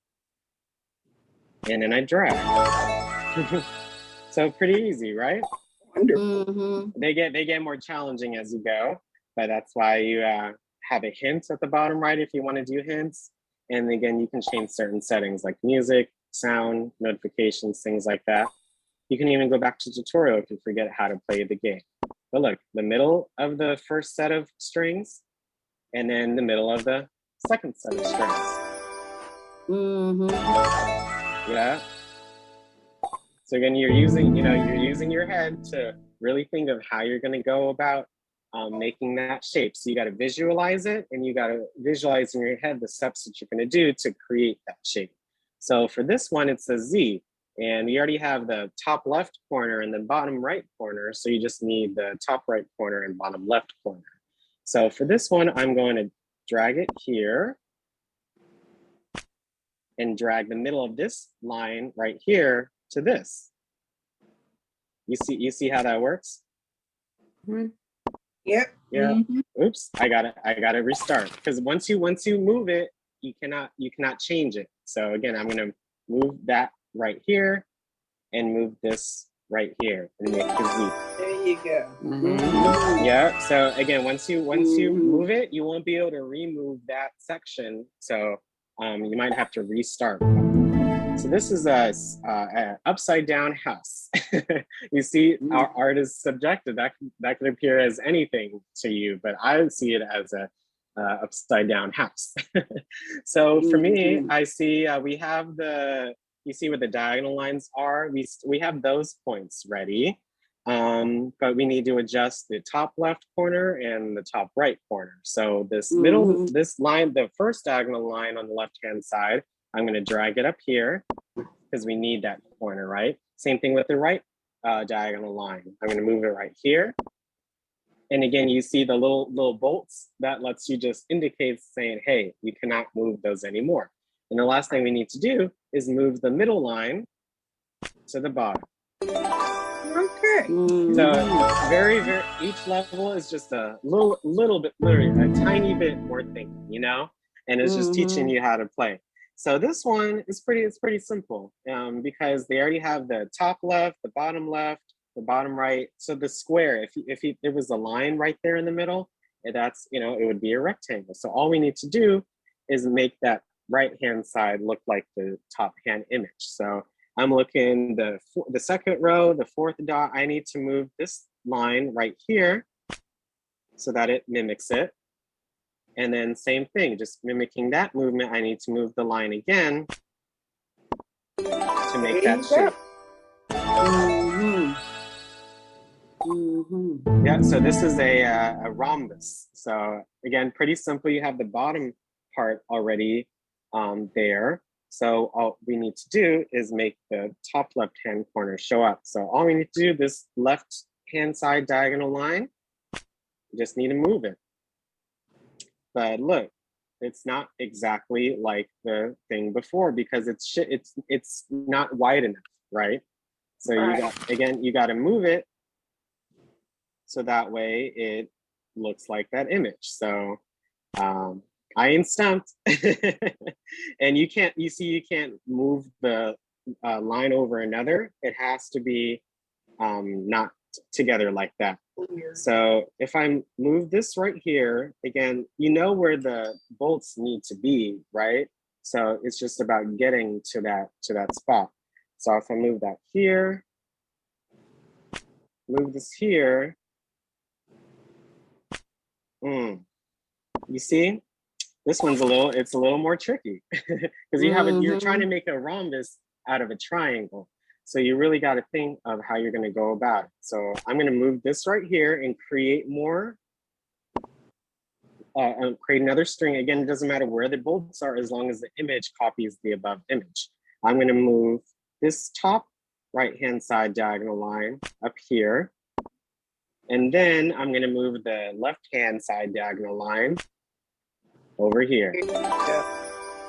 and then I drag. So pretty easy, right? Wonderful. They get more challenging as you go, but that's why you have a hint at the bottom right if you want to do hints. And again, you can change certain settings like music, sound, notifications, things like that. You can even go back to tutorial if you forget how to play the game. But look, the middle of the first set of strings, and then the middle of the second set of strings. Yeah. So again, you're using your head to really think of how you're going to go about making that shape. So you got to visualize it, and you got to visualize in your head the steps that you're going to do to create that shape. So for this one, it's a Z, and we already have the top left corner and the bottom right corner. So you just need the top right corner and bottom left corner. So for this one, I'm going to drag it here and drag the middle of this line right here to this. You see how that works? Yep. Yeah. Oops, I gotta restart, because once you move it, you cannot change it. So again, I'm gonna move that right here and move this right here and make the Z. There you go. Yeah. So again, once you move it, you won't be able to remove that section. So you might have to restart. So this is a upside down house. You see, our art is subjective. That could appear as anything to you, but I see it as a upside down house. So for me, I see we have you see where the diagonal lines are. We have those points ready, but we need to adjust the top left corner and the top right corner. So this this line, the first diagonal line on the left-hand side, I'm going to drag it up here because we need that corner, right? Same thing with the right diagonal line. I'm going to move it right here. And again, you see the little bolts that lets you just indicate saying, hey, you cannot move those anymore. And the last thing we need to do is move the middle line to the bottom. Okay. So very, each level is just a little bit, literally a tiny bit more thinking, you know? And it's just teaching you how to play. So this one is pretty simple because they already have the top left, the bottom right. So the square, if there was a line right there in the middle, that's, it would be a rectangle. So all we need to do is make that right-hand side look like the top hand image. So I'm looking the second row, the fourth dot, I need to move this line right here so that it mimics it. And then same thing, just mimicking that movement, I need to move the line again to make that shape. Yeah, so this is a rhombus. So again, pretty simple. You have the bottom part already there. So all we need to do is make the top left-hand corner show up. So all we need to do, this left-hand side diagonal line, you just need to move it. But look, it's not exactly like the thing before because it's not wide enough, right? So you got to move it so that way it looks like that image. So I am stumped, and you can't move the line over another. It has to be not together like that. So if I move this right here, again, you know where the bolts need to be, right? So it's just about getting to that spot. So if I move that here, move this here, you see, this one's it's a little more tricky because you're trying to make a rhombus out of a triangle. So you really got to think of how you're going to go about it. So I'm going to move this right here and create more, create another string. Again, it doesn't matter where the bolts are as long as the image copies the above image. I'm going to move this top right-hand side diagonal line up here. And then I'm going to move the left-hand side diagonal line over here.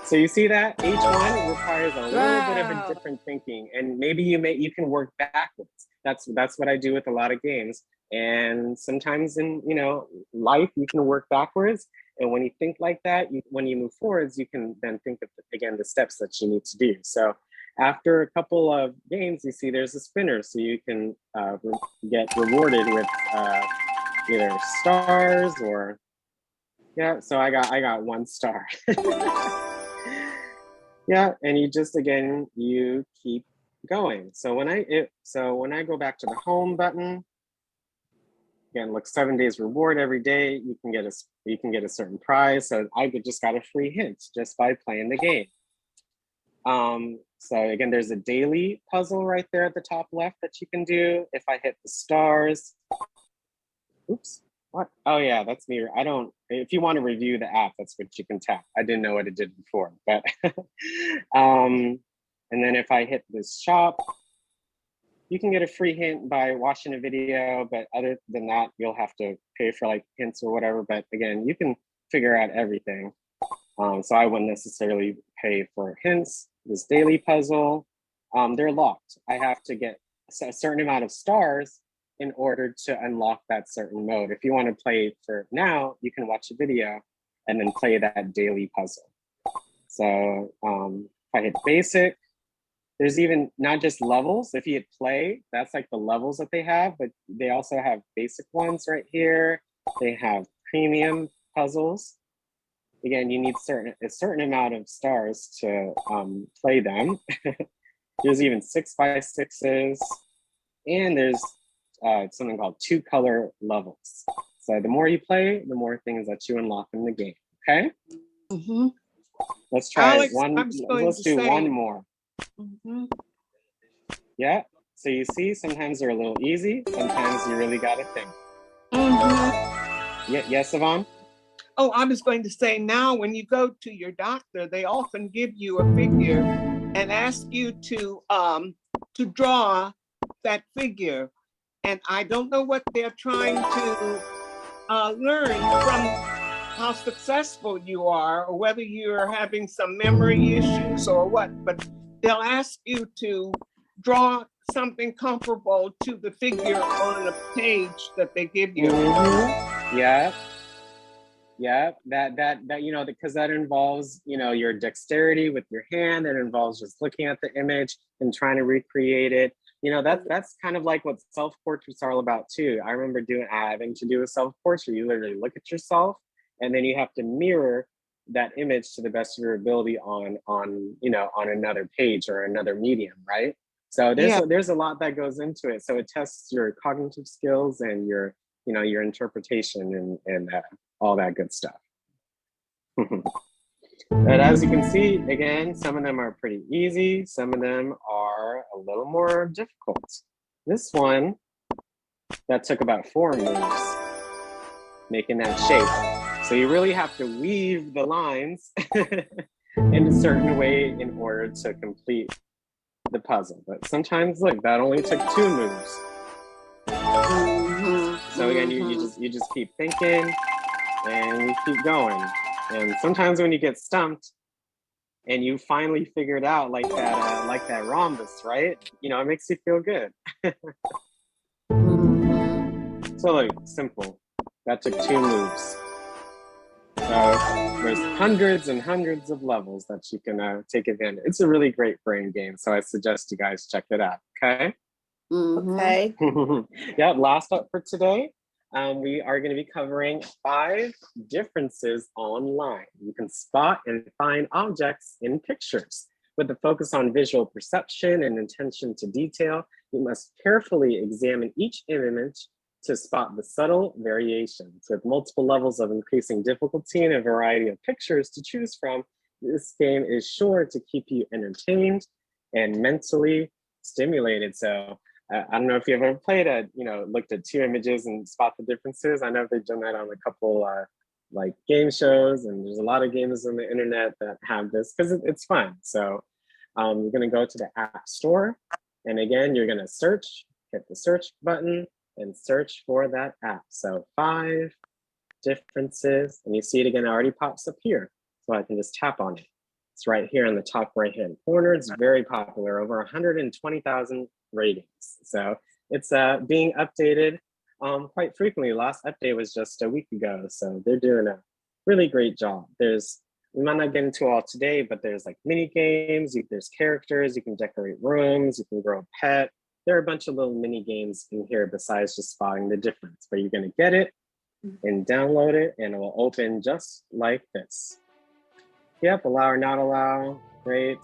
So you see that each one requires a little bit of a different thinking, and maybe you can work backwards. That's what I do with a lot of games. And sometimes in life you can work backwards, and when you think like that, when you move forwards, you can then think of again the steps that you need to do. So after a couple of games, you see there's a spinner, so you can get rewarded with either stars or so I got 1 star. Yeah, and you just, again, you keep going. So when I go back to the home button, again, look, 7 days reward every day. You can get a certain prize. So I just got a free hint just by playing the game. So again, there's a daily puzzle right there at the top left that you can do. If I hit the stars, oops, what? Oh yeah, that's me. If you want to review the app, that's what you can tap. I didn't know what it did before, but, and then if I hit this shop, you can get a free hint by watching a video, but other than that, you'll have to pay for like hints or whatever. But again, you can figure out everything. So I wouldn't necessarily pay for hints. This daily puzzle, they're locked. I have to get a certain amount of stars in order to unlock that certain mode. If you want to play for now, you can watch a video and then play that daily puzzle. So if I hit basic, there's even not just levels. If you hit play, that's like the levels that they have, but they also have basic ones right here. They have premium puzzles. Again, you need a certain amount of stars to play them. There's even 6x6s, and there's something called 2-color levels. So the more you play, the more things that you unlock in the game. Okay. Mm-hmm. Let's try Alex, one. Let's do one more. Mm-hmm. Yeah. So you see, sometimes they're a little easy. Sometimes you really got to think. Mm-hmm. Yeah. Yes, Yvonne? Oh, I was going to say, now when you go to your doctor, they often give you a figure and ask you to draw that figure. And I don't know what they're trying to learn from how successful you are, or whether you're having some memory issues or what, but they'll ask you to draw something comparable to the figure on a page that they give you. Mm-hmm. Yeah. Yeah, that because that involves, your dexterity with your hand. That involves just looking at the image and trying to recreate it. That's kind of like what self-portraits are all about too. I remember having to do a self-portrait. You literally look at yourself, and then you have to mirror that image to the best of your ability on another page or another medium, right? So there's a lot that goes into it. So it tests your cognitive skills and your interpretation and all that good stuff. But as you can see, again, some of them are pretty easy. Some of them are a little more difficult. This one, that took about 4 moves, making that shape. So you really have to weave the lines in a certain way in order to complete the puzzle. But sometimes, look, that only took 2 moves. So again, you just keep thinking and you keep going. And sometimes when you get stumped and you finally figure it out, like that rhombus, right? It makes you feel good. So like simple. That took 2 moves. So there's hundreds and hundreds of levels that you can take advantage. It's a really great brain game. So I suggest you guys check it out. Okay. Okay. Yeah, last up for today, we are going to be covering 5 differences online. You can spot and find objects in pictures. With a focus on visual perception and attention to detail, you must carefully examine each image to spot the subtle variations. With multiple levels of increasing difficulty and a variety of pictures to choose from, this game is sure to keep you entertained and mentally stimulated. So I don't know if you've ever played looked at 2 images and spot the differences. I know they've done that on a couple like game shows, and there's a lot of games on the internet that have this because it's fun. So you're gonna go to the App Store, and again, you're gonna search, hit the search button and search for that app. So 5 differences, and you see it again, it already pops up here. So I can just tap on it. It's right here in the top right-hand corner. It's very popular, over 120,000 ratings. So it's being updated quite frequently. Last update was just a week ago. So they're doing a really great job. We might not get into all today, but there's like mini games, there's characters, you can decorate rooms, you can grow a pet. There are a bunch of little mini games in here besides just spotting the difference, but you're gonna get it and download it, and it will open just like this. Yep, allow or not allow, Great.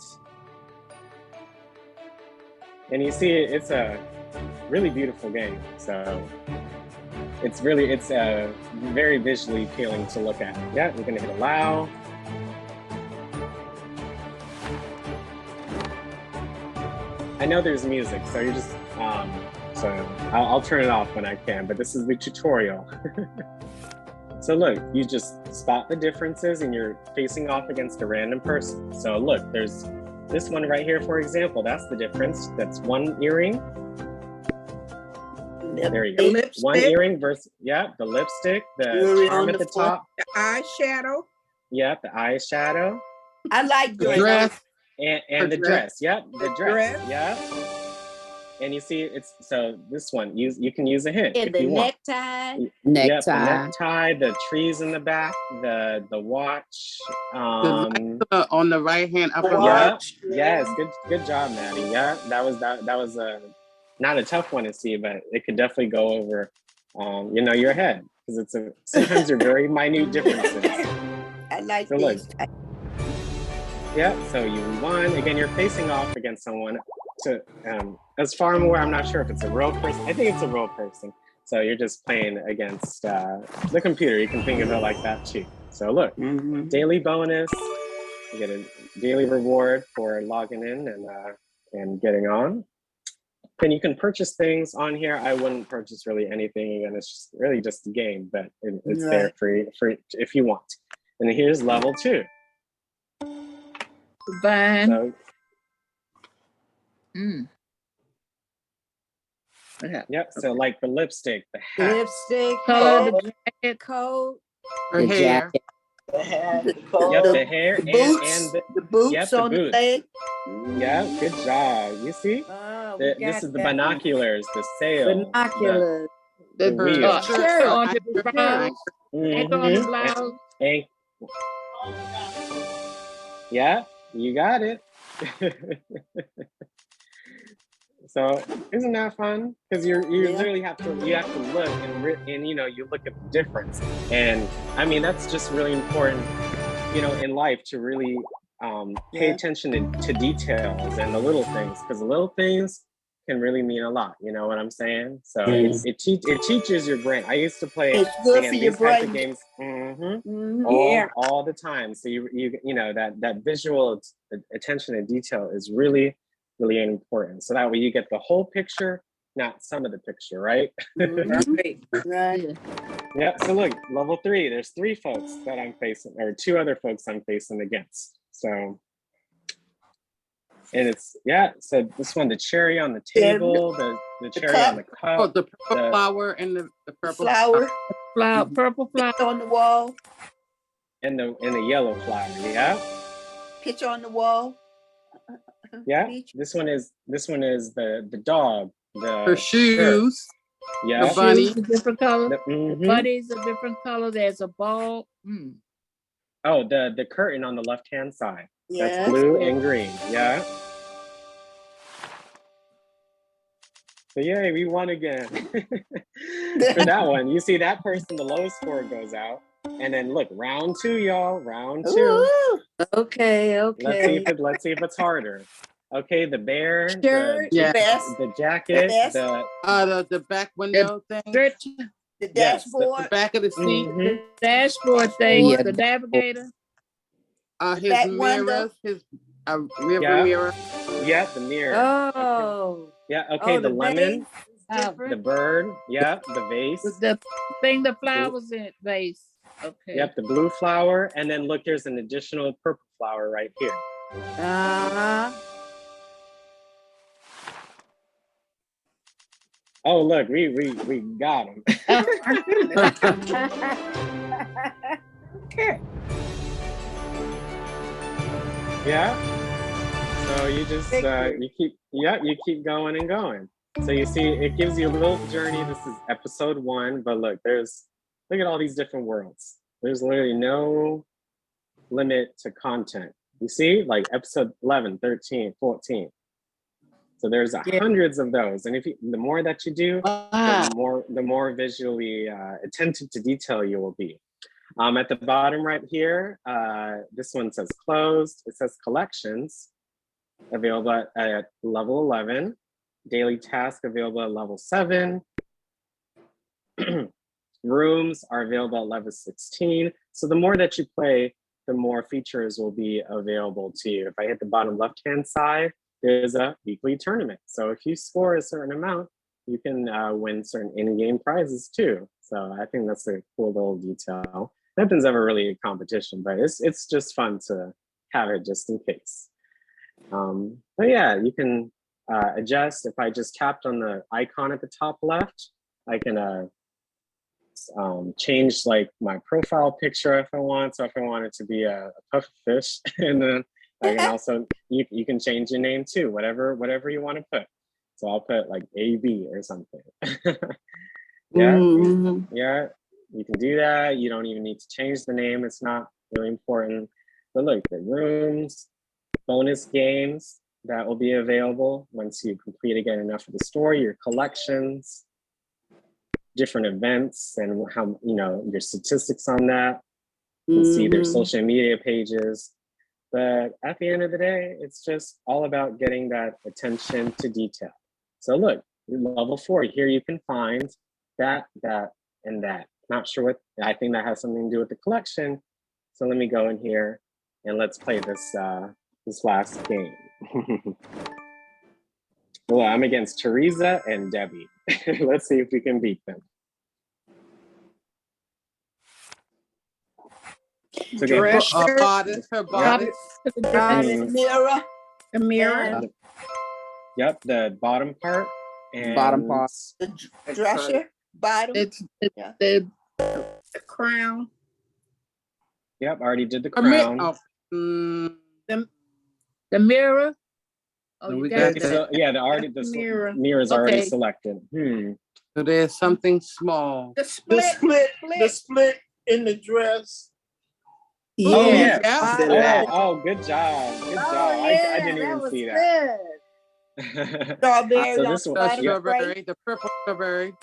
And you see, it's a really beautiful game. So it's very visually appealing to look at. Yeah, we're gonna hit allow. I know there's music, so you're just, so I'll turn it off when I can, but this is the tutorial. So look, you just spot the differences and you're facing off against a random person. So look, there's this one right here, for example, that's the difference. That's one earring. There you go. One earring versus, yeah, the lipstick, the charm at the top. The eyeshadow. Yeah, the eyeshadow. I like The dress. And the dress. Yep, the dress. Yeah. And you see, it's so this one you can use a hint And if the you want. necktie. Yep, the necktie, the trees in the back, the watch. On the right hand upper Yeah. watch. Yes. Good job, Maddie. Yeah, that was not a tough one to see, but it could definitely go over your head because sometimes they're very minute differences. I like So look. this. Yeah, so you won. Again, you're facing off against someone. As far as I'm aware, I'm not sure if it's a real person. I think it's a real person. So you're just playing against the computer. You can think of it like that too. So look, daily bonus. You get a daily reward for logging in and getting on. Then you can purchase things on here. I wouldn't purchase really anything, and it's really just a game, but it's there for if you want. And here's level 2. Fine. So, yep. So like the lipstick, the hat. Lipstick, Color, coat, the jacket, coat. Her hair. The hat, the Yep, coat, the hair the boots, and the boots yep, the on the boots. leg. Yeah, good job. You see? Oh, This is the binoculars, the sail, binoculars. the wheel. shirt on the blouse, Mhm. on the blouse. And- yeah, you got it. So isn't that fun? Because you literally have to look and you look at the difference. And I mean that's just really important, in life to really pay attention to details and the little things, because the little things can really mean a lot. You know what I'm saying? So it teaches your brain. I used to play It's good for your these types of brain. games all the time. So that visual attention and detail is really, really important. So that way you get the whole picture, not some of the picture, right? Right. Yeah. So look, level 3. There's 3 folks that I'm facing, or 2 other folks I'm facing against. So. And so this one, the cherry on the table, the cherry on the cup. Oh, the purple flower and the purple Flower. Purple flower on the wall. And the yellow flower, yeah. Picture on the wall. Yeah. This one is the dog. Her shoes. Yeah. The bunny. Shoes a different color. The Bunny's a different color. There's a ball. Oh, the curtain on the left-hand side. Yeah. That's blue and green. Yeah. So yay, we won again. For that one, you see that person, the lowest score goes out. And then look, round 2, y'all. Round 2. Ooh, okay. Let's see if it's harder. Okay, the bear, Shirt, the jacket, the back window thing. The dashboard. The back of the seat. Dashboard thing. The navigator. His back mirrors. His Yeah. mirror. Yeah, the mirror. Oh. Yeah, okay, the lemon, Different. the bird, yeah, the vase. The thing the flowers in vase. Okay. Yep, the blue flower, and then look, there's an additional purple flower right here. Oh, look, we got him. Okay. Yeah. So you just you keep going and going. So you see, it gives you a little journey. This is episode 1, but look at all these different worlds. There's literally no limit to content. You see, like episode 11, 13, 14. So there's hundreds of those, and the more that you do, the more visually attentive to detail you will be. At the bottom right here, this one says closed. It says collections available at level 11. Daily task available at level 7. Rooms are available at level 16. So the more that you play, the more features will be available to you. If I hit the bottom left-hand side, there's a weekly tournament. So if you score a certain amount, you can win certain in-game prizes too. So I think that's a cool little detail. Nothing's ever really a competition, but it's just fun to have it just in case. But yeah, you can adjust. If I just tapped on the icon at the top left, I can change like my profile picture if I want. So if I want it to be a puff fish, and then I can also, you can change your name too, whatever you want to put. So I'll put like AB or something. Yeah, yeah, you can do that. You don't even need to change the name. It's not really important. But look, the rooms, bonus games that will be available once you complete again enough of the story, your collections, different events, and how, you know, your statistics on that. You can see their social media pages. But at the end of the day, it's just all about getting that attention to detail. So look, level 4, here you can find that, and that. Not sure what, I think that has something to do with the collection. So let me go in here and let's play this this last game. Well, I'm against Teresa and Debbie. Let's see if we can beat them. So again, Dresser, Bodice, her bodice. Mirror. the mirror, yep, the bottom part. And Bottom part. The dresser, bottom. Yeah. the crown, Yep, already did the A mi- crown. oh, mm, the mirror. Oh, And you we got got Okay, that. so yeah, the Mirror. mirror's already Okay. selected. so there's something small. the The split, split in the dress. Oh yeah. yes. Oh, good job. Good job. I didn't even see that. Strawberry So on this the one, The bottom, yeah, strawberry, right? the purple strawberry.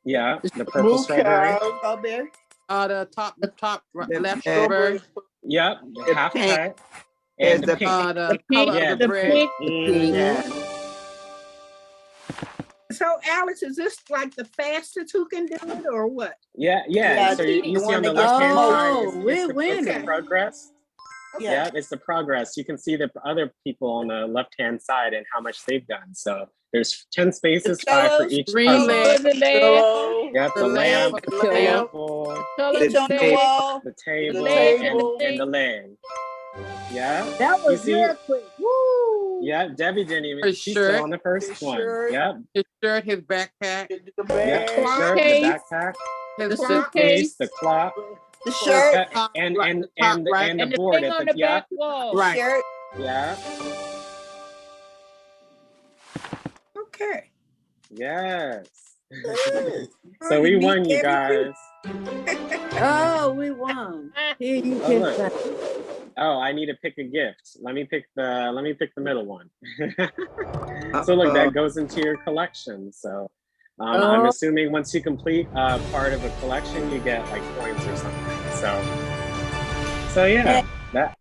yeah, the purple Blue strawberry. cow. Strawberry. The top The left pen. strawberry. Yep, the The half pink. cut. There's And the the pink. The pink, color Yeah, of the the bread. pink. Mhm. Yeah. So Alex, is this like the fastest who can do it or what? Yeah. Yeah, So the you see one on the that gets left-hand most. side, Oh, we're it's the winning. progress. Yeah. Yeah, it's the progress. You can see the other people on the left-hand side and how much they've done. So there's 10 spaces, 5 for colors, each green puzzle. lamp, Pillow. Yep, the the lamp, lamp, the the lamp. table, It's on the wall. the table, table. and the land. Yeah. That You was see, real quick. Woo! yeah, Debbie didn't even, His she's shirt. still on the first His one. shirt. Yep, his shirt, his backpack, The yep, bag. the shirt, the Case. backpack, his The suitcase, the clock, The shirt. top and right, the top right. and the board at the, yeah, The Right. shirt. yeah, Okay. yes. Good. So we You beat won, you Debbie, guys. Oh, we won. Here you Oh, can. look. Oh, I need to pick a gift. Let me pick the middle one. So look, that goes into your collection. So I'm assuming once you complete part of a collection, you get like points or something. So yeah, that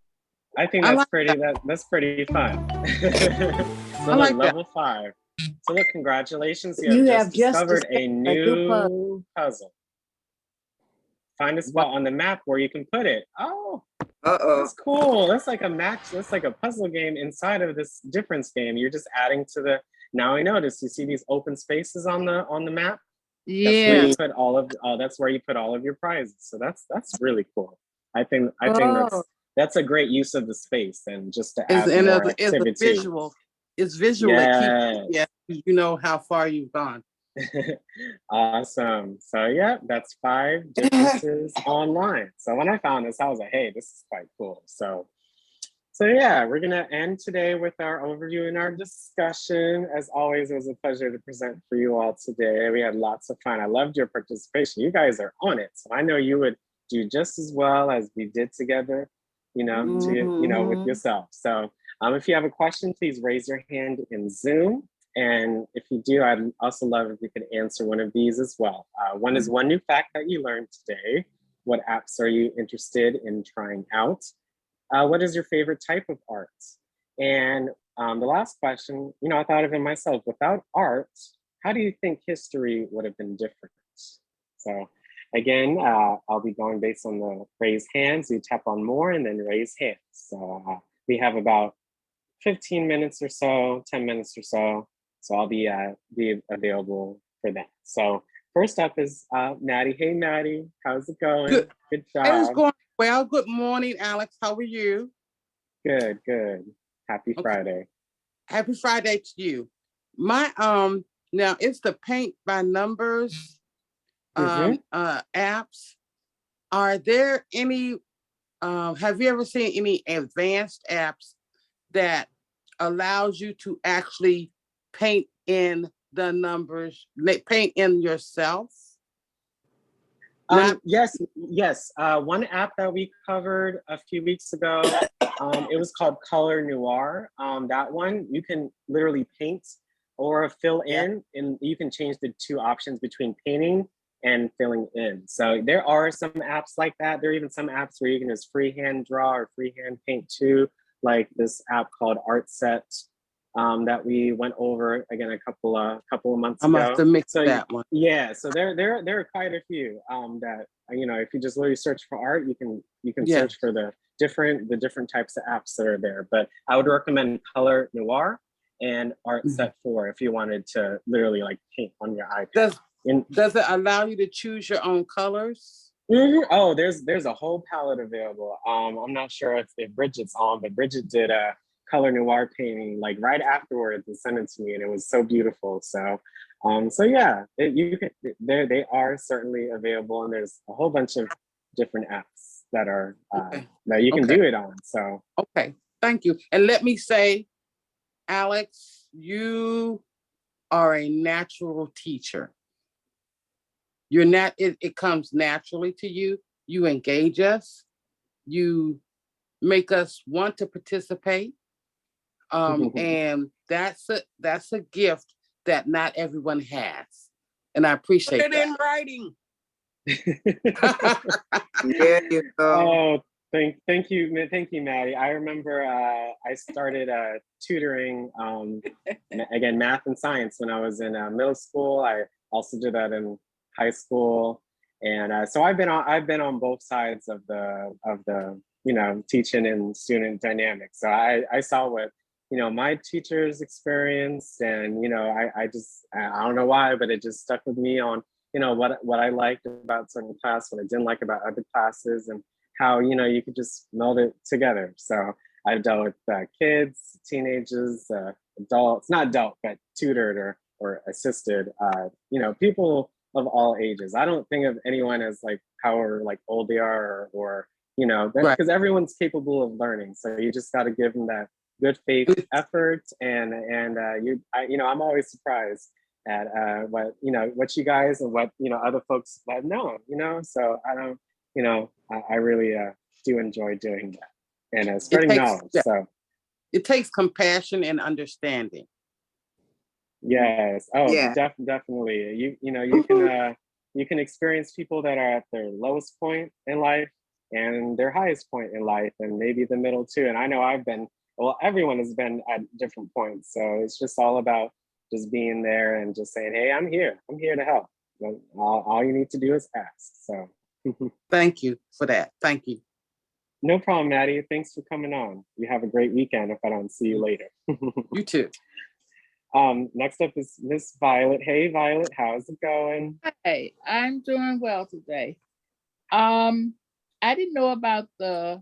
I think I that's like pretty that's pretty fun. So I look, like that. level 5. So look, congratulations, You have just discovered a discovered a new new puzzle. Find a spot on the map where you can put it. Oh, that's cool. That's like a match. That's like a puzzle game inside of this difference game. You're just adding to the. Now I notice you see these open spaces on the map. That's where Yeah. you put that's where you put all of your prizes. So that's really cool. I think Oh. that's a great use of the space and just to It's, add and more it's a activity. visual. It's visual that keeps, yeah, you know how far you've gone. Awesome. So yeah, that's 5 differences online. So when I found this, I was like, hey, this is quite cool. So yeah, we're gonna end today with our overview and our discussion. As always, it was a pleasure to present for you all today. We had lots of fun. I loved your participation. You guys are on it. So I know you would do just as well as we did together, with yourself. So if you have a question, please raise your hand in Zoom. And if you do, I'd also love if you could answer one of these as well. One is one new fact that you learned today. What apps are you interested in trying out? What is your favorite type of art? And the last question, I thought of it myself. Without art, how do you think history would have been different? So again, I'll be going based on the raise hands. You tap on more and then raise hands. So we have about 15 minutes or so, 10 minutes or so. So I'll be available for that. So first up is Maddie. Hey, Maddie, how's it going? Good. Good It is job. going well. Good morning, Alex. How are you? Good, good. Happy Friday. Happy Friday to you. My now it's the Paint by Numbers apps. Are there any have you ever seen any advanced apps that allows you to actually paint in the numbers, paint in yourself? Yes. One app that we covered a few weeks ago, it was called Color Noir. That one, you can literally paint or fill in, and you can change the two options between painting and filling in. So there are some apps like that. There are even some apps where you can just freehand draw or freehand paint too, like this app called ArtSet that we went over again a couple of months ago. I must have mixed that one. Yeah, so there are quite a few that if you just literally search for art, you can search for the different types of apps that are there. But I would recommend Color Noir and ArtSet 4 if you wanted to literally like paint on your iPad. Does it allow you to choose your own colors? Oh, there's a whole palette available. I'm not sure if Bridget's on, but Bridget did a Color Noir painting like right afterwards and sent it to me, and it was so beautiful. So yeah, they are certainly available, and there's a whole bunch of different apps that are that you can do it on. So okay, thank you. And let me say, Alex, you are a natural teacher. You're not, it comes naturally to you. You engage us. You make us want to participate. And that's a gift that not everyone has. And I appreciate Put it that. in writing. There you go. Oh, thank you, Maddie. I remember I started tutoring again math and science when I was in middle school. I also did that in high school, and so I've been on both sides of the teaching and student dynamics. So I saw what my teachers experienced, and I don't know why, but it just stuck with me on what I liked about certain class, what I didn't like about other classes, and how you could just meld it together. So I've dealt with kids, teenagers, adults, not adult, but tutored or assisted, people of all ages. I don't think of anyone as like however like old they are or because everyone's capable of learning. So you just got to give them that good faith effort, and I'm always surprised at what you guys and what other folks have known. So I don't I really do enjoy doing that and spreading knowledge. So it takes compassion and understanding. Yes. Oh, Yeah. Definitely. You can experience people that are at their lowest point in life and their highest point in life, and maybe the middle too. And I know everyone has been at different points. So it's just all about just being there and just saying, hey, I'm here to help. All you need to do is ask. So thank you for that. Thank you. No problem, Maddie. Thanks for coming on. You have a great weekend if I don't see you later. You too. Next up is Miss Violet. Hey, Violet, how's it going? Hey, I'm doing well today. I didn't know about the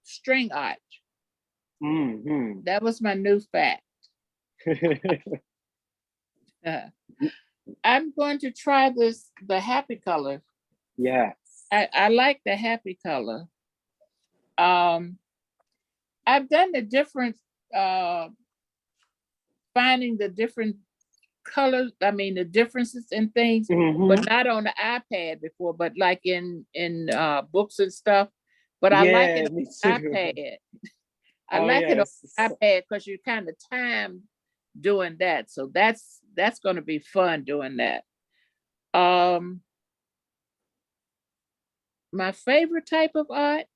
string art. Mm-hmm. That was my new fact. I'm going to try the happy color. Yes. I like the happy color. I've done the different finding the different colors, the differences in things, but not on the iPad before, but like in books and stuff. But I like it on the iPad. I like it on iPad because you kind of time doing that. So that's going to be fun doing that. my favorite type of art.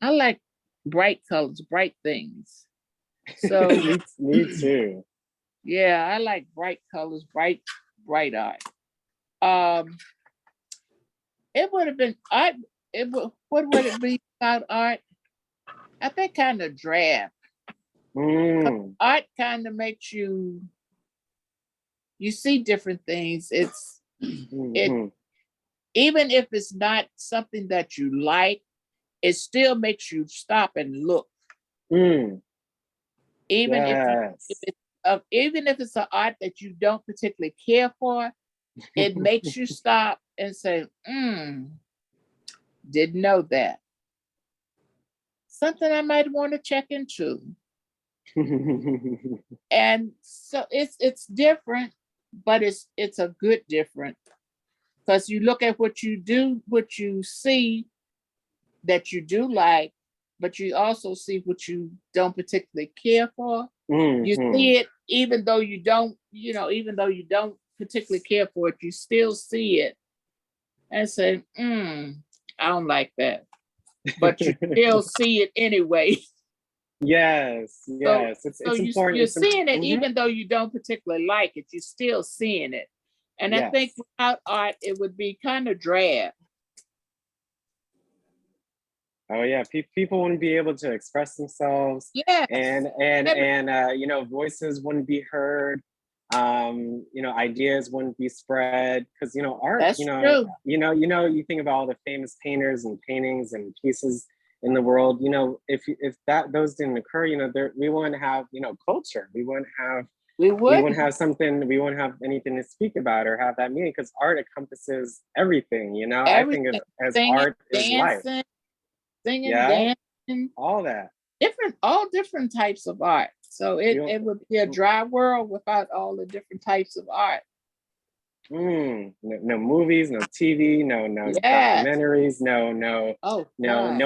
I like bright colors, bright things. So me too. yeah, I like bright colors, bright art. It would have been art. What would it be about art? I think kind of drab. Art kind of makes you see different things. It even if it's not something that you like, it still makes you stop and look. Even even if it's an art that you don't particularly care for, it makes you stop and say, didn't know that. Something I might want to check into. And so it's different, but it's a good different, because you look at what you do, what you see that you do like, but you also see what you don't particularly care for. You see it, even though you don't particularly care for it, you still see it and say, I don't like that. But you still see it anyway. Yes. It's important. You're seeing it even though you don't particularly like it, you're still seeing it. And I think without art, it would be kind of drab. Oh yeah, people wouldn't be able to express themselves. Yeah, and voices wouldn't be heard. Ideas wouldn't be spread, because art. That's true. You think about all the famous painters and paintings and pieces in the world. If those didn't occur, we wouldn't have culture. We wouldn't have something. We wouldn't have anything to speak about or have that meaning, because art encompasses everything. I think of as singing, art is life. Singing, dancing, all that. All different types of art. So it would be a dry world without all the different types of art. No movies, no TV, no documentaries, no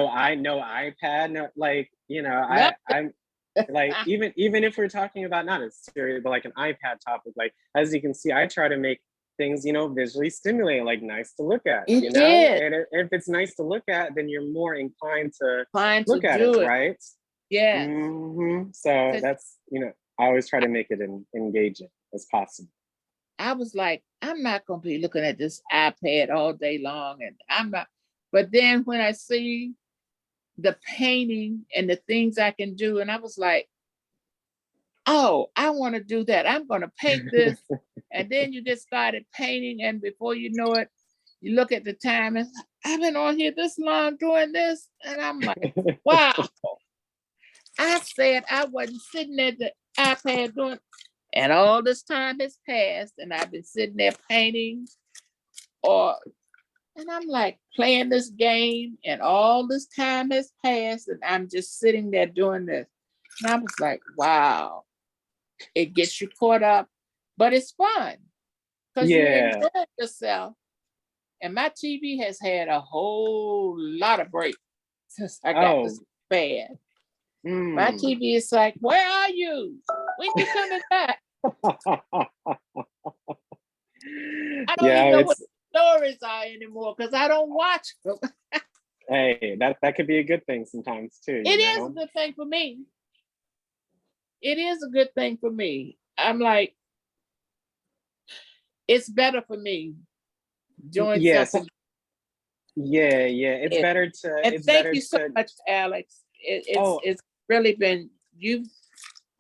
iPad, I'm like, even if we're talking about not a serious, but like an iPad topic, like, as you can see, I try to make things, visually stimulating, like nice to look at, and if it's nice to look at, then you're more inclined to look at it, right? Yeah. So that's, I always try to make it engaging as possible. I was like, I'm not going to be looking at this iPad all day long, and I'm not. But then when I see the painting and the things I can do, and I was like, oh, I want to do that. I'm going to paint this. And then you get started painting, and before you know it, you look at the time and I've been on here this long doing this. And I'm like, wow. I said I wasn't sitting at the iPad doing, and all this time has passed, and I've been sitting there painting, and I'm like playing this game, and all this time has passed, and I'm just sitting there doing this. And I was like, wow, it gets you caught up, but it's fun because you enjoy yourself. And my TV has had a whole lot of breaks since I got this bad. My TV is like, where are you? When you coming back? I don't even know what the stories are anymore because I don't watch them. Hey, that could be a good thing sometimes too. It is a good thing for me. It is a good thing for me. I'm like, it's better for me doing something. It's better to. And thank you so much, Alex. It's really been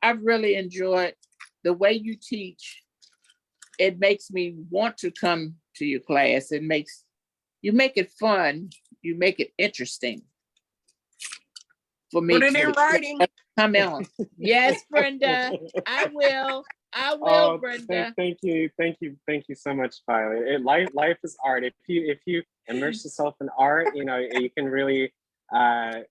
I've really enjoyed the way you teach. It makes me want to come to your class. You make it fun. You make it interesting for me. Put it in writing. Come on. Yes, Brenda. I will, Brenda. Thank you so much, Violet. Life is art. If you immerse yourself in art, you can really, it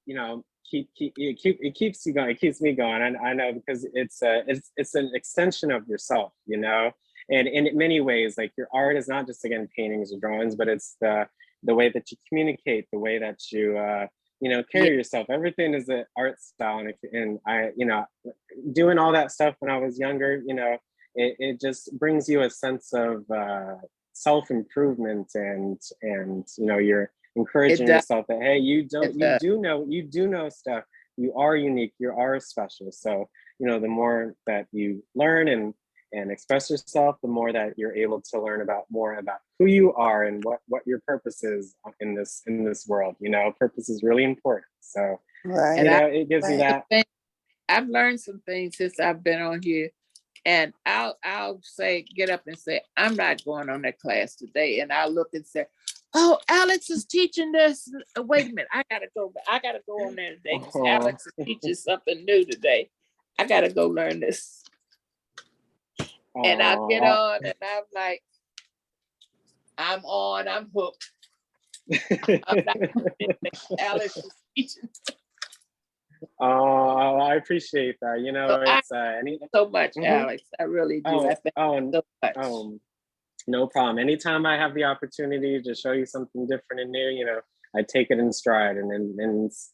keeps you going. It keeps me going. I know, because it's an extension of yourself, and in many ways, like, your art is not just, again, paintings or drawings, but it's the way that you communicate, the way that you carry yourself. Everything is an art style. And I doing all that stuff when I was younger, it just brings you a sense of self-improvement and you know, you're encouraging yourself that, hey, you do know stuff. You are unique, you are special. So, you know, the more that you learn and express yourself, the more that you're able to learn more about who you are and what your purpose is in this world. You know, purpose is really important. So, Right. you know, it gives you that. I've learned some things since I've been on here, and I'll say, get up and say, I'm not going on that class today. And I'll look and say, oh, Alex is teaching this. Wait a minute, I gotta go on there today because Alex is teaching something new today. I gotta go learn this. And I get on and I'm like, I'm on, I'm hooked. I'm not Alex is teaching. Oh, I appreciate that. You know, So it's so much, Alex. I really do. I thank you so much. No problem. Anytime I have the opportunity to show you something different and new, you know, I take it in stride, and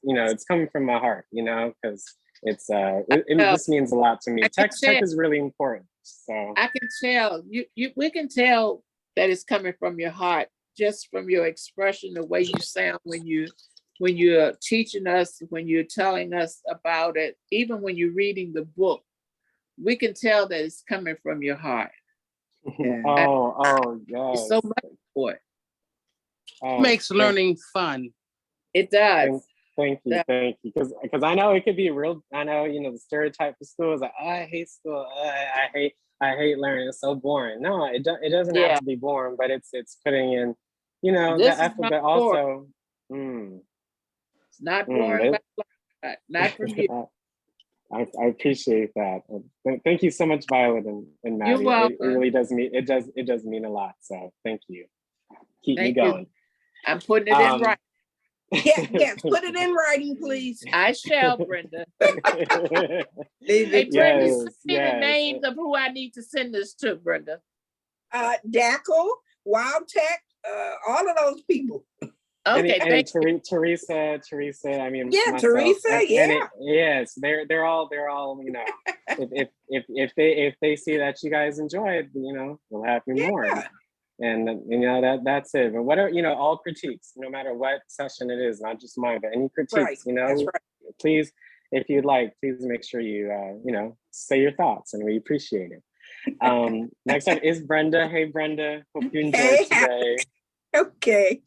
you know, it's coming from my heart, you know, because it's this means a lot to me. Tech is really important. So I can tell we can tell that it's coming from your heart, just from your expression, the way you sound when you're teaching us, when you're telling us about it, even when you're reading the book, we can tell that it's coming from your heart. yes. So much for it. Makes learning fun. It does. Thank you. Because I know it could be real. I know, you know, the stereotype of school is like, oh, I hate school. I hate learning. It's so boring. No, it doesn't have to be boring, but it's putting in, you know, the effort, but also. It's not boring, but not from you. I appreciate that. Thank you so much, Violet and Maddie. You're welcome. It really does mean it does mean a lot. So thank you. Keep me going. I'm putting it in writing. Yes, put it in writing, please. I shall, Brenda. Leave Hey, it. Brenda, send me the names of who I need to send this to, Brenda. Dackle, Wild Tech, all of those people. Okay, and Teresa. I mean, yeah, myself, Teresa. Yes, they're all. You know, if they see that you guys enjoy it, you know, we'll have you more. And you know that's it. But whatever, you know, all critiques, no matter what session it is, not just mine, but any critiques, you know, please, if you'd like, please make sure you you know, say your thoughts, and we appreciate it. Next up is Brenda. Hey, Brenda. Hope you enjoyed today. Okay.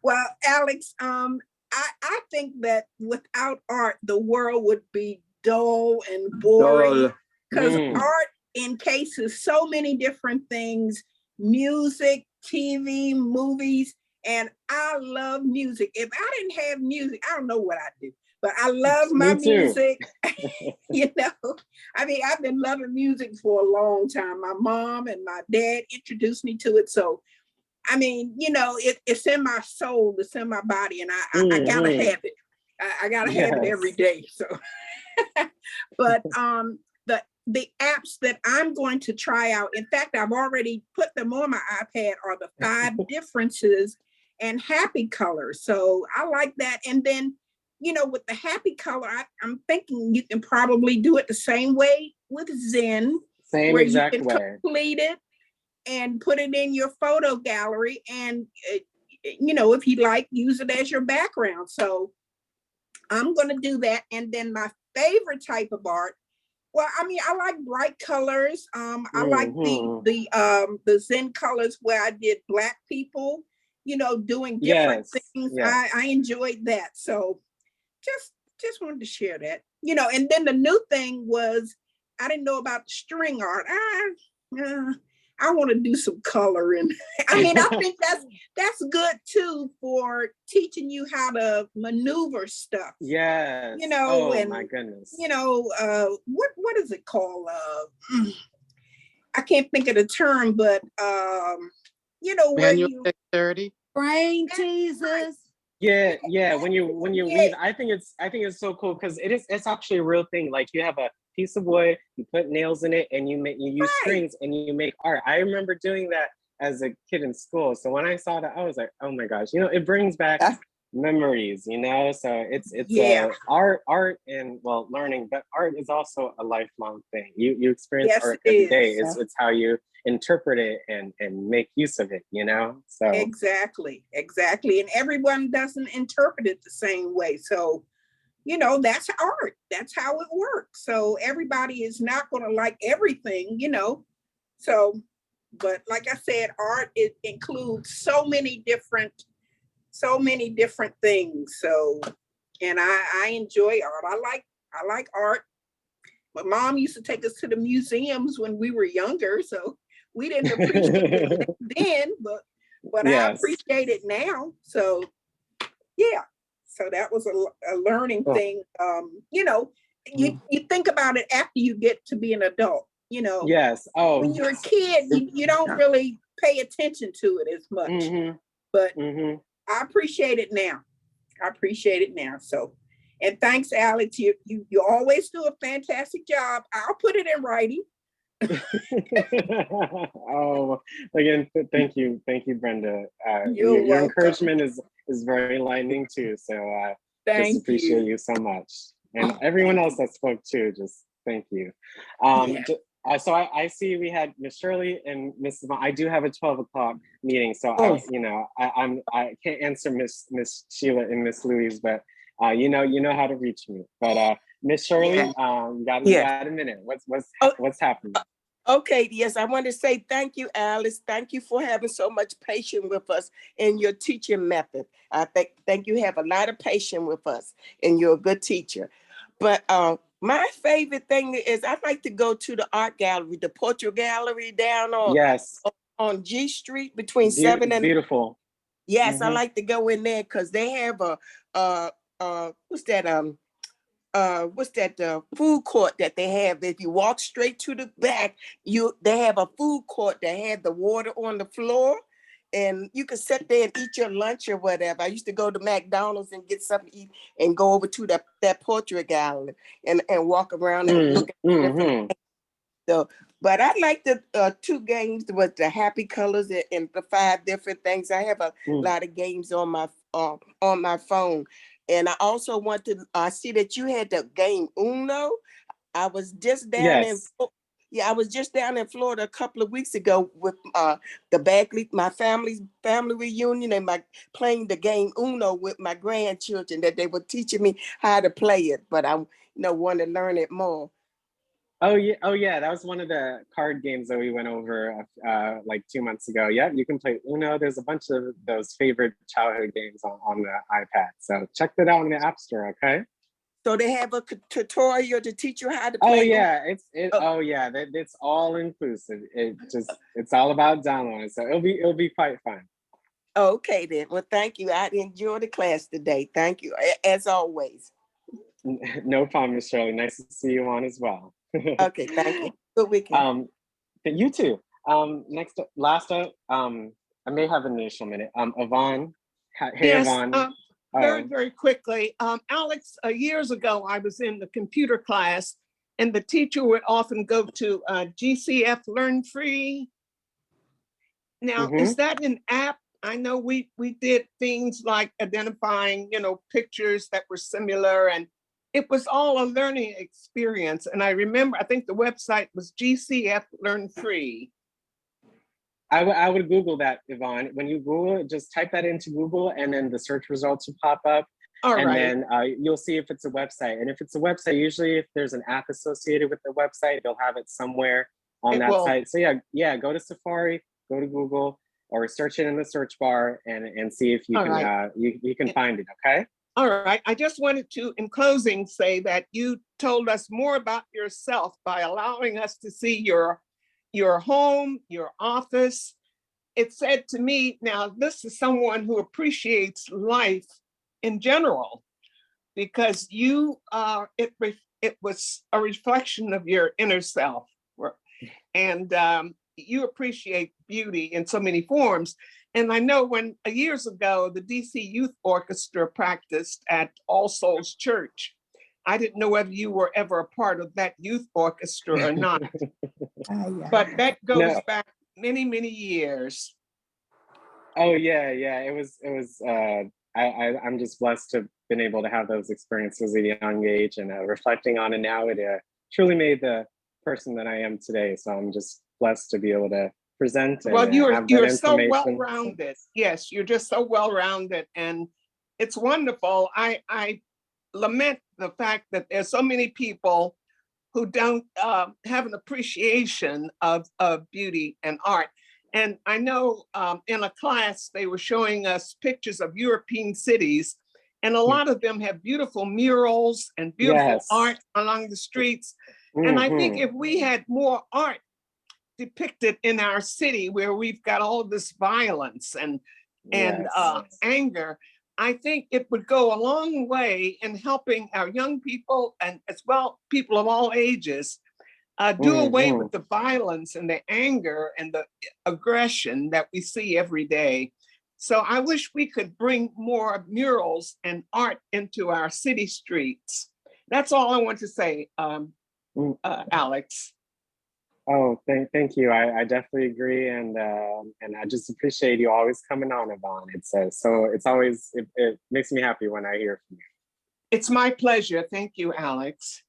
Well, Alex, I think that without art, the world would be dull and boring, because art encases so many different things: music, TV, movies, and I love music. If I didn't have music, I don't know what I'd do, but I love my music. You know, I mean, I've been loving music for a long time. My mom and my dad introduced me to it. So, I mean, you know, it's in my soul, it's in my body, and I gotta have it. I gotta have it every day. So, but the apps that I'm going to try out, in fact, I've already put them on my iPad, are the 5 differences and happy colors. So I like that. And then, you know, with the happy color, I'm thinking you can probably do it the same way with Zen. Same exact way. Complete it and put it in your photo gallery, and you know, if you like, use it as your background. So I'm going to do that. And then my favorite type of art, well, I mean, I like bright colors. I like the Zen colors where I did Black people, you know, doing different things. Yes. I enjoyed that. So just wanted to share that, you know. And then the new thing was, I didn't know about string art. I want to do some coloring. I mean, I think that's good too for teaching you how to maneuver stuff. Yes. You know, oh my goodness. You know, what is it called? I can't think of the term, but you know, where manual dexterity. Brain teasers. Yeah. When you weave, I think it's so cool because it's actually a real thing. Like, you have a piece of wood, you put nails in it, and you use strings and you make art. I remember doing that as a kid in school. So when I saw that, I was like, oh my gosh, you know, it brings back memories, you know. So it's Yeah. art and well learning, but art is also a lifelong thing. You experience Yes, art it every day. is. It's how you interpret it and make use of it, you know. So Exactly, exactly. And everyone doesn't interpret it the same way. So, you know, that's art. That's how it works. So everybody is not going to like everything, you know. So, but like I said, art, it includes so many different things. So, and I enjoy art. I like art. My mom used to take us to the museums when we were younger, so we didn't appreciate it then, but I yes. appreciate it now. So yeah, so that was a learning thing. You know, you think about it after you get to be an adult. You know, Yes. Oh, when you're a kid, you don't really pay attention to it as much. But I appreciate it now. I appreciate it now. So, and thanks, Alex. You always do a fantastic job. I'll put it in writing. Oh, again, thank you, Brenda. You're Your welcome. encouragement is very enlightening too. So just Thank appreciate you. you so much, and everyone else that spoke too. Just thank you. So I see we had Miss Shirley and Miss Yvonne. I do have a 12 o'clock meeting, so I can't answer Miss Sheila and Miss Louise, but you know how to reach me. But Miss Shirley, you got a minute. What's happening? Okay, yes, I want to say thank you, Alice. Thank you for having so much patience with us in your teaching method. I think you have a lot of patience with us, and you're a good teacher. But my favorite thing is I like to go to the art gallery, the portrait gallery down on G Street between 7 and beautiful. Yes, I like to go in there because they have what's that food court that they have. If you walk straight to the back, they have a food court that had the water on the floor, and you can sit there and eat your lunch or whatever. I used to go to McDonald's and get something to eat and go over to that portrait gallery and walk around and look at different. So, but I like the two games with the happy colors and the 5 different things. I have a lot of games on my phone. And I also want to see that you had the game Uno. I was just down I was just down in Florida a couple of weeks ago with my family reunion and playing the game Uno with my grandchildren that they were teaching me how to play it, but I want to learn it more. Oh yeah, that was one of the card games that we went over like 2 months ago. Yeah, you can play Uno. There's a bunch of those favorite childhood games on the iPad. So check that out in the App Store, okay? So they have a tutorial to teach you how to play. Oh yeah, it's all inclusive. It's all about downloading. So it'll be quite fun. Okay then. Well, thank you. I enjoyed the class today. Thank you, as always. No problem, Miss Shirley. Nice to see you on as well. Okay, thank you. Good weekend. You too. Last up, I may have an initial minute. Yvonne. Hey, yes, Yvonne. Very quickly. Alex, years ago, I was in the computer class and the teacher would often go to GCF Learn Free. Now, is that an app? I know we did things like identifying, pictures that were similar, and it was all a learning experience. And I remember, I think the website was GCF Learn Free. I would Google that, Yvonne. When you Google it, just type that into Google and then the search results will pop up. Then you'll see if it's a website. And if it's a website, usually if there's an app associated with the website, they'll have it somewhere on that site. So yeah, go to Safari, go to Google, or search it in the search bar and see if you you can find it, okay? All right, I just wanted to, in closing, say that you told us more about yourself by allowing us to see your home, your office. It said to me, now this is someone who appreciates life in general, because it was a reflection of your inner self. And you appreciate beauty in so many forms. And I know when years ago, the DC Youth Orchestra practiced at All Souls Church. I didn't know whether you were ever a part of that youth orchestra or not. But that goes back many, many years. Oh yeah. It was I'm just blessed to have been able to have those experiences at a young age, and reflecting on it now, it truly made the person that I am today. So I'm just blessed to be able to present and Well, have that you're so information. well-rounded. Yes, you're just so well-rounded, and it's wonderful. I lament the fact that there's so many people who don't have an appreciation of beauty and art. And I know in a class, they were showing us pictures of European cities, and a lot of them have beautiful murals and beautiful Yes. art along the streets. And I think Mhm. if we had more art depicted in our city where we've got all this violence and Yes. anger, I think it would go a long way in helping our young people and as well people of all ages do away with the violence and the anger and the aggression that we see every day. So I wish we could bring more murals and art into our city streets. That's all I want to say, Alex. Oh, thank you. I definitely agree, and I just appreciate you always coming on, Yvonne. It's always it makes me happy when I hear from you. It's my pleasure. Thank you, Alex.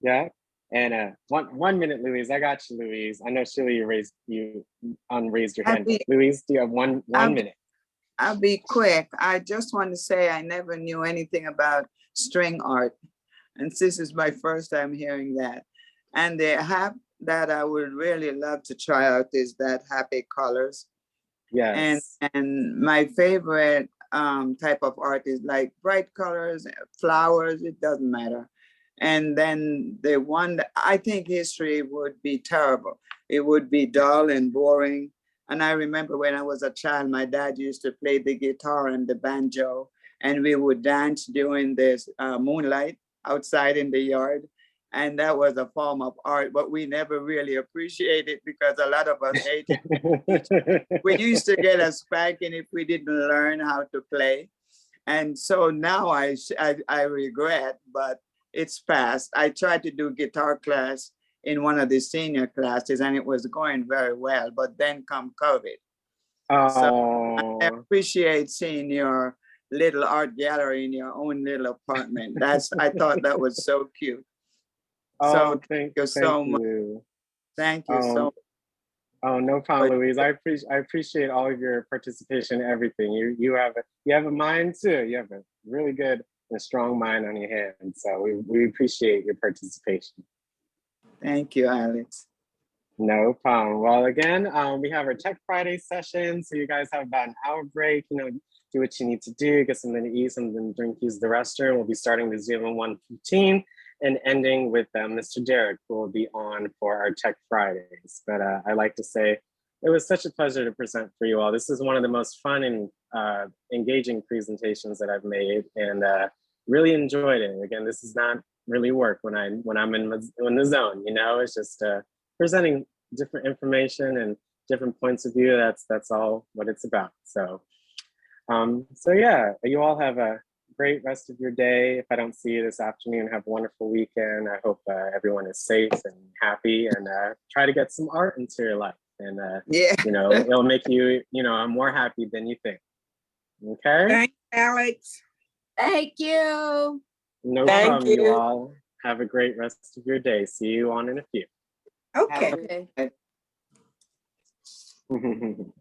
Yeah. And 1 minute, Louise. I got you, Louise. I know Sheila, you unraised your hand. Louise, do you have one minute? I'll be quick. I just want to say I never knew anything about string art, and this is my first time hearing that. And the app that I would really love to try out is that Happy Colors. Yes. And my favorite type of art is like bright colors, flowers, it doesn't matter. And then the one that I think history would be terrible. It would be dull and boring. And I remember when I was a child, my dad used to play the guitar and the banjo, and we would dance during this moonlight outside in the yard. And that was a form of art, but we never really appreciated it because a lot of us hated it. We used to get a spanking if we didn't learn how to play. And so now I regret, but it's past. I tried to do guitar class in one of the senior classes and it was going very well, but then come COVID. So I appreciate seeing your little art gallery in your own little apartment. I thought that was so cute. So thank you so much. Thank you so much. Oh, no problem, Louise. I appreciate all of your participation in everything. You have a mind too. You have a really good and strong mind on your hands. So we appreciate your participation. Thank you, Alex. No problem. Well, again, we have our Tech Friday session. So you guys have about an hour break, do what you need to do, get something to eat, something to drink, use the restroom. We'll be starting the Zoom at 1:15 and ending with Mr. Derek, who will be on for our Tech Fridays. But I like to say it was such a pleasure to present for you all. This is one of the most fun and engaging presentations that I've made, and really enjoyed it. Again, this is not really work when I'm in the zone. It's just presenting different information and different points of view. That's all what it's about. So yeah, you all have a great rest of your day. If I don't see you this afternoon, have a wonderful weekend. I hope everyone is safe and happy, and try to get some art into your life. And it'll make you, more happy than you think. Okay. Thanks, Alex. Thank you. No problem, you all. Have a great rest of your day. See you on in a few. Okay. Okay.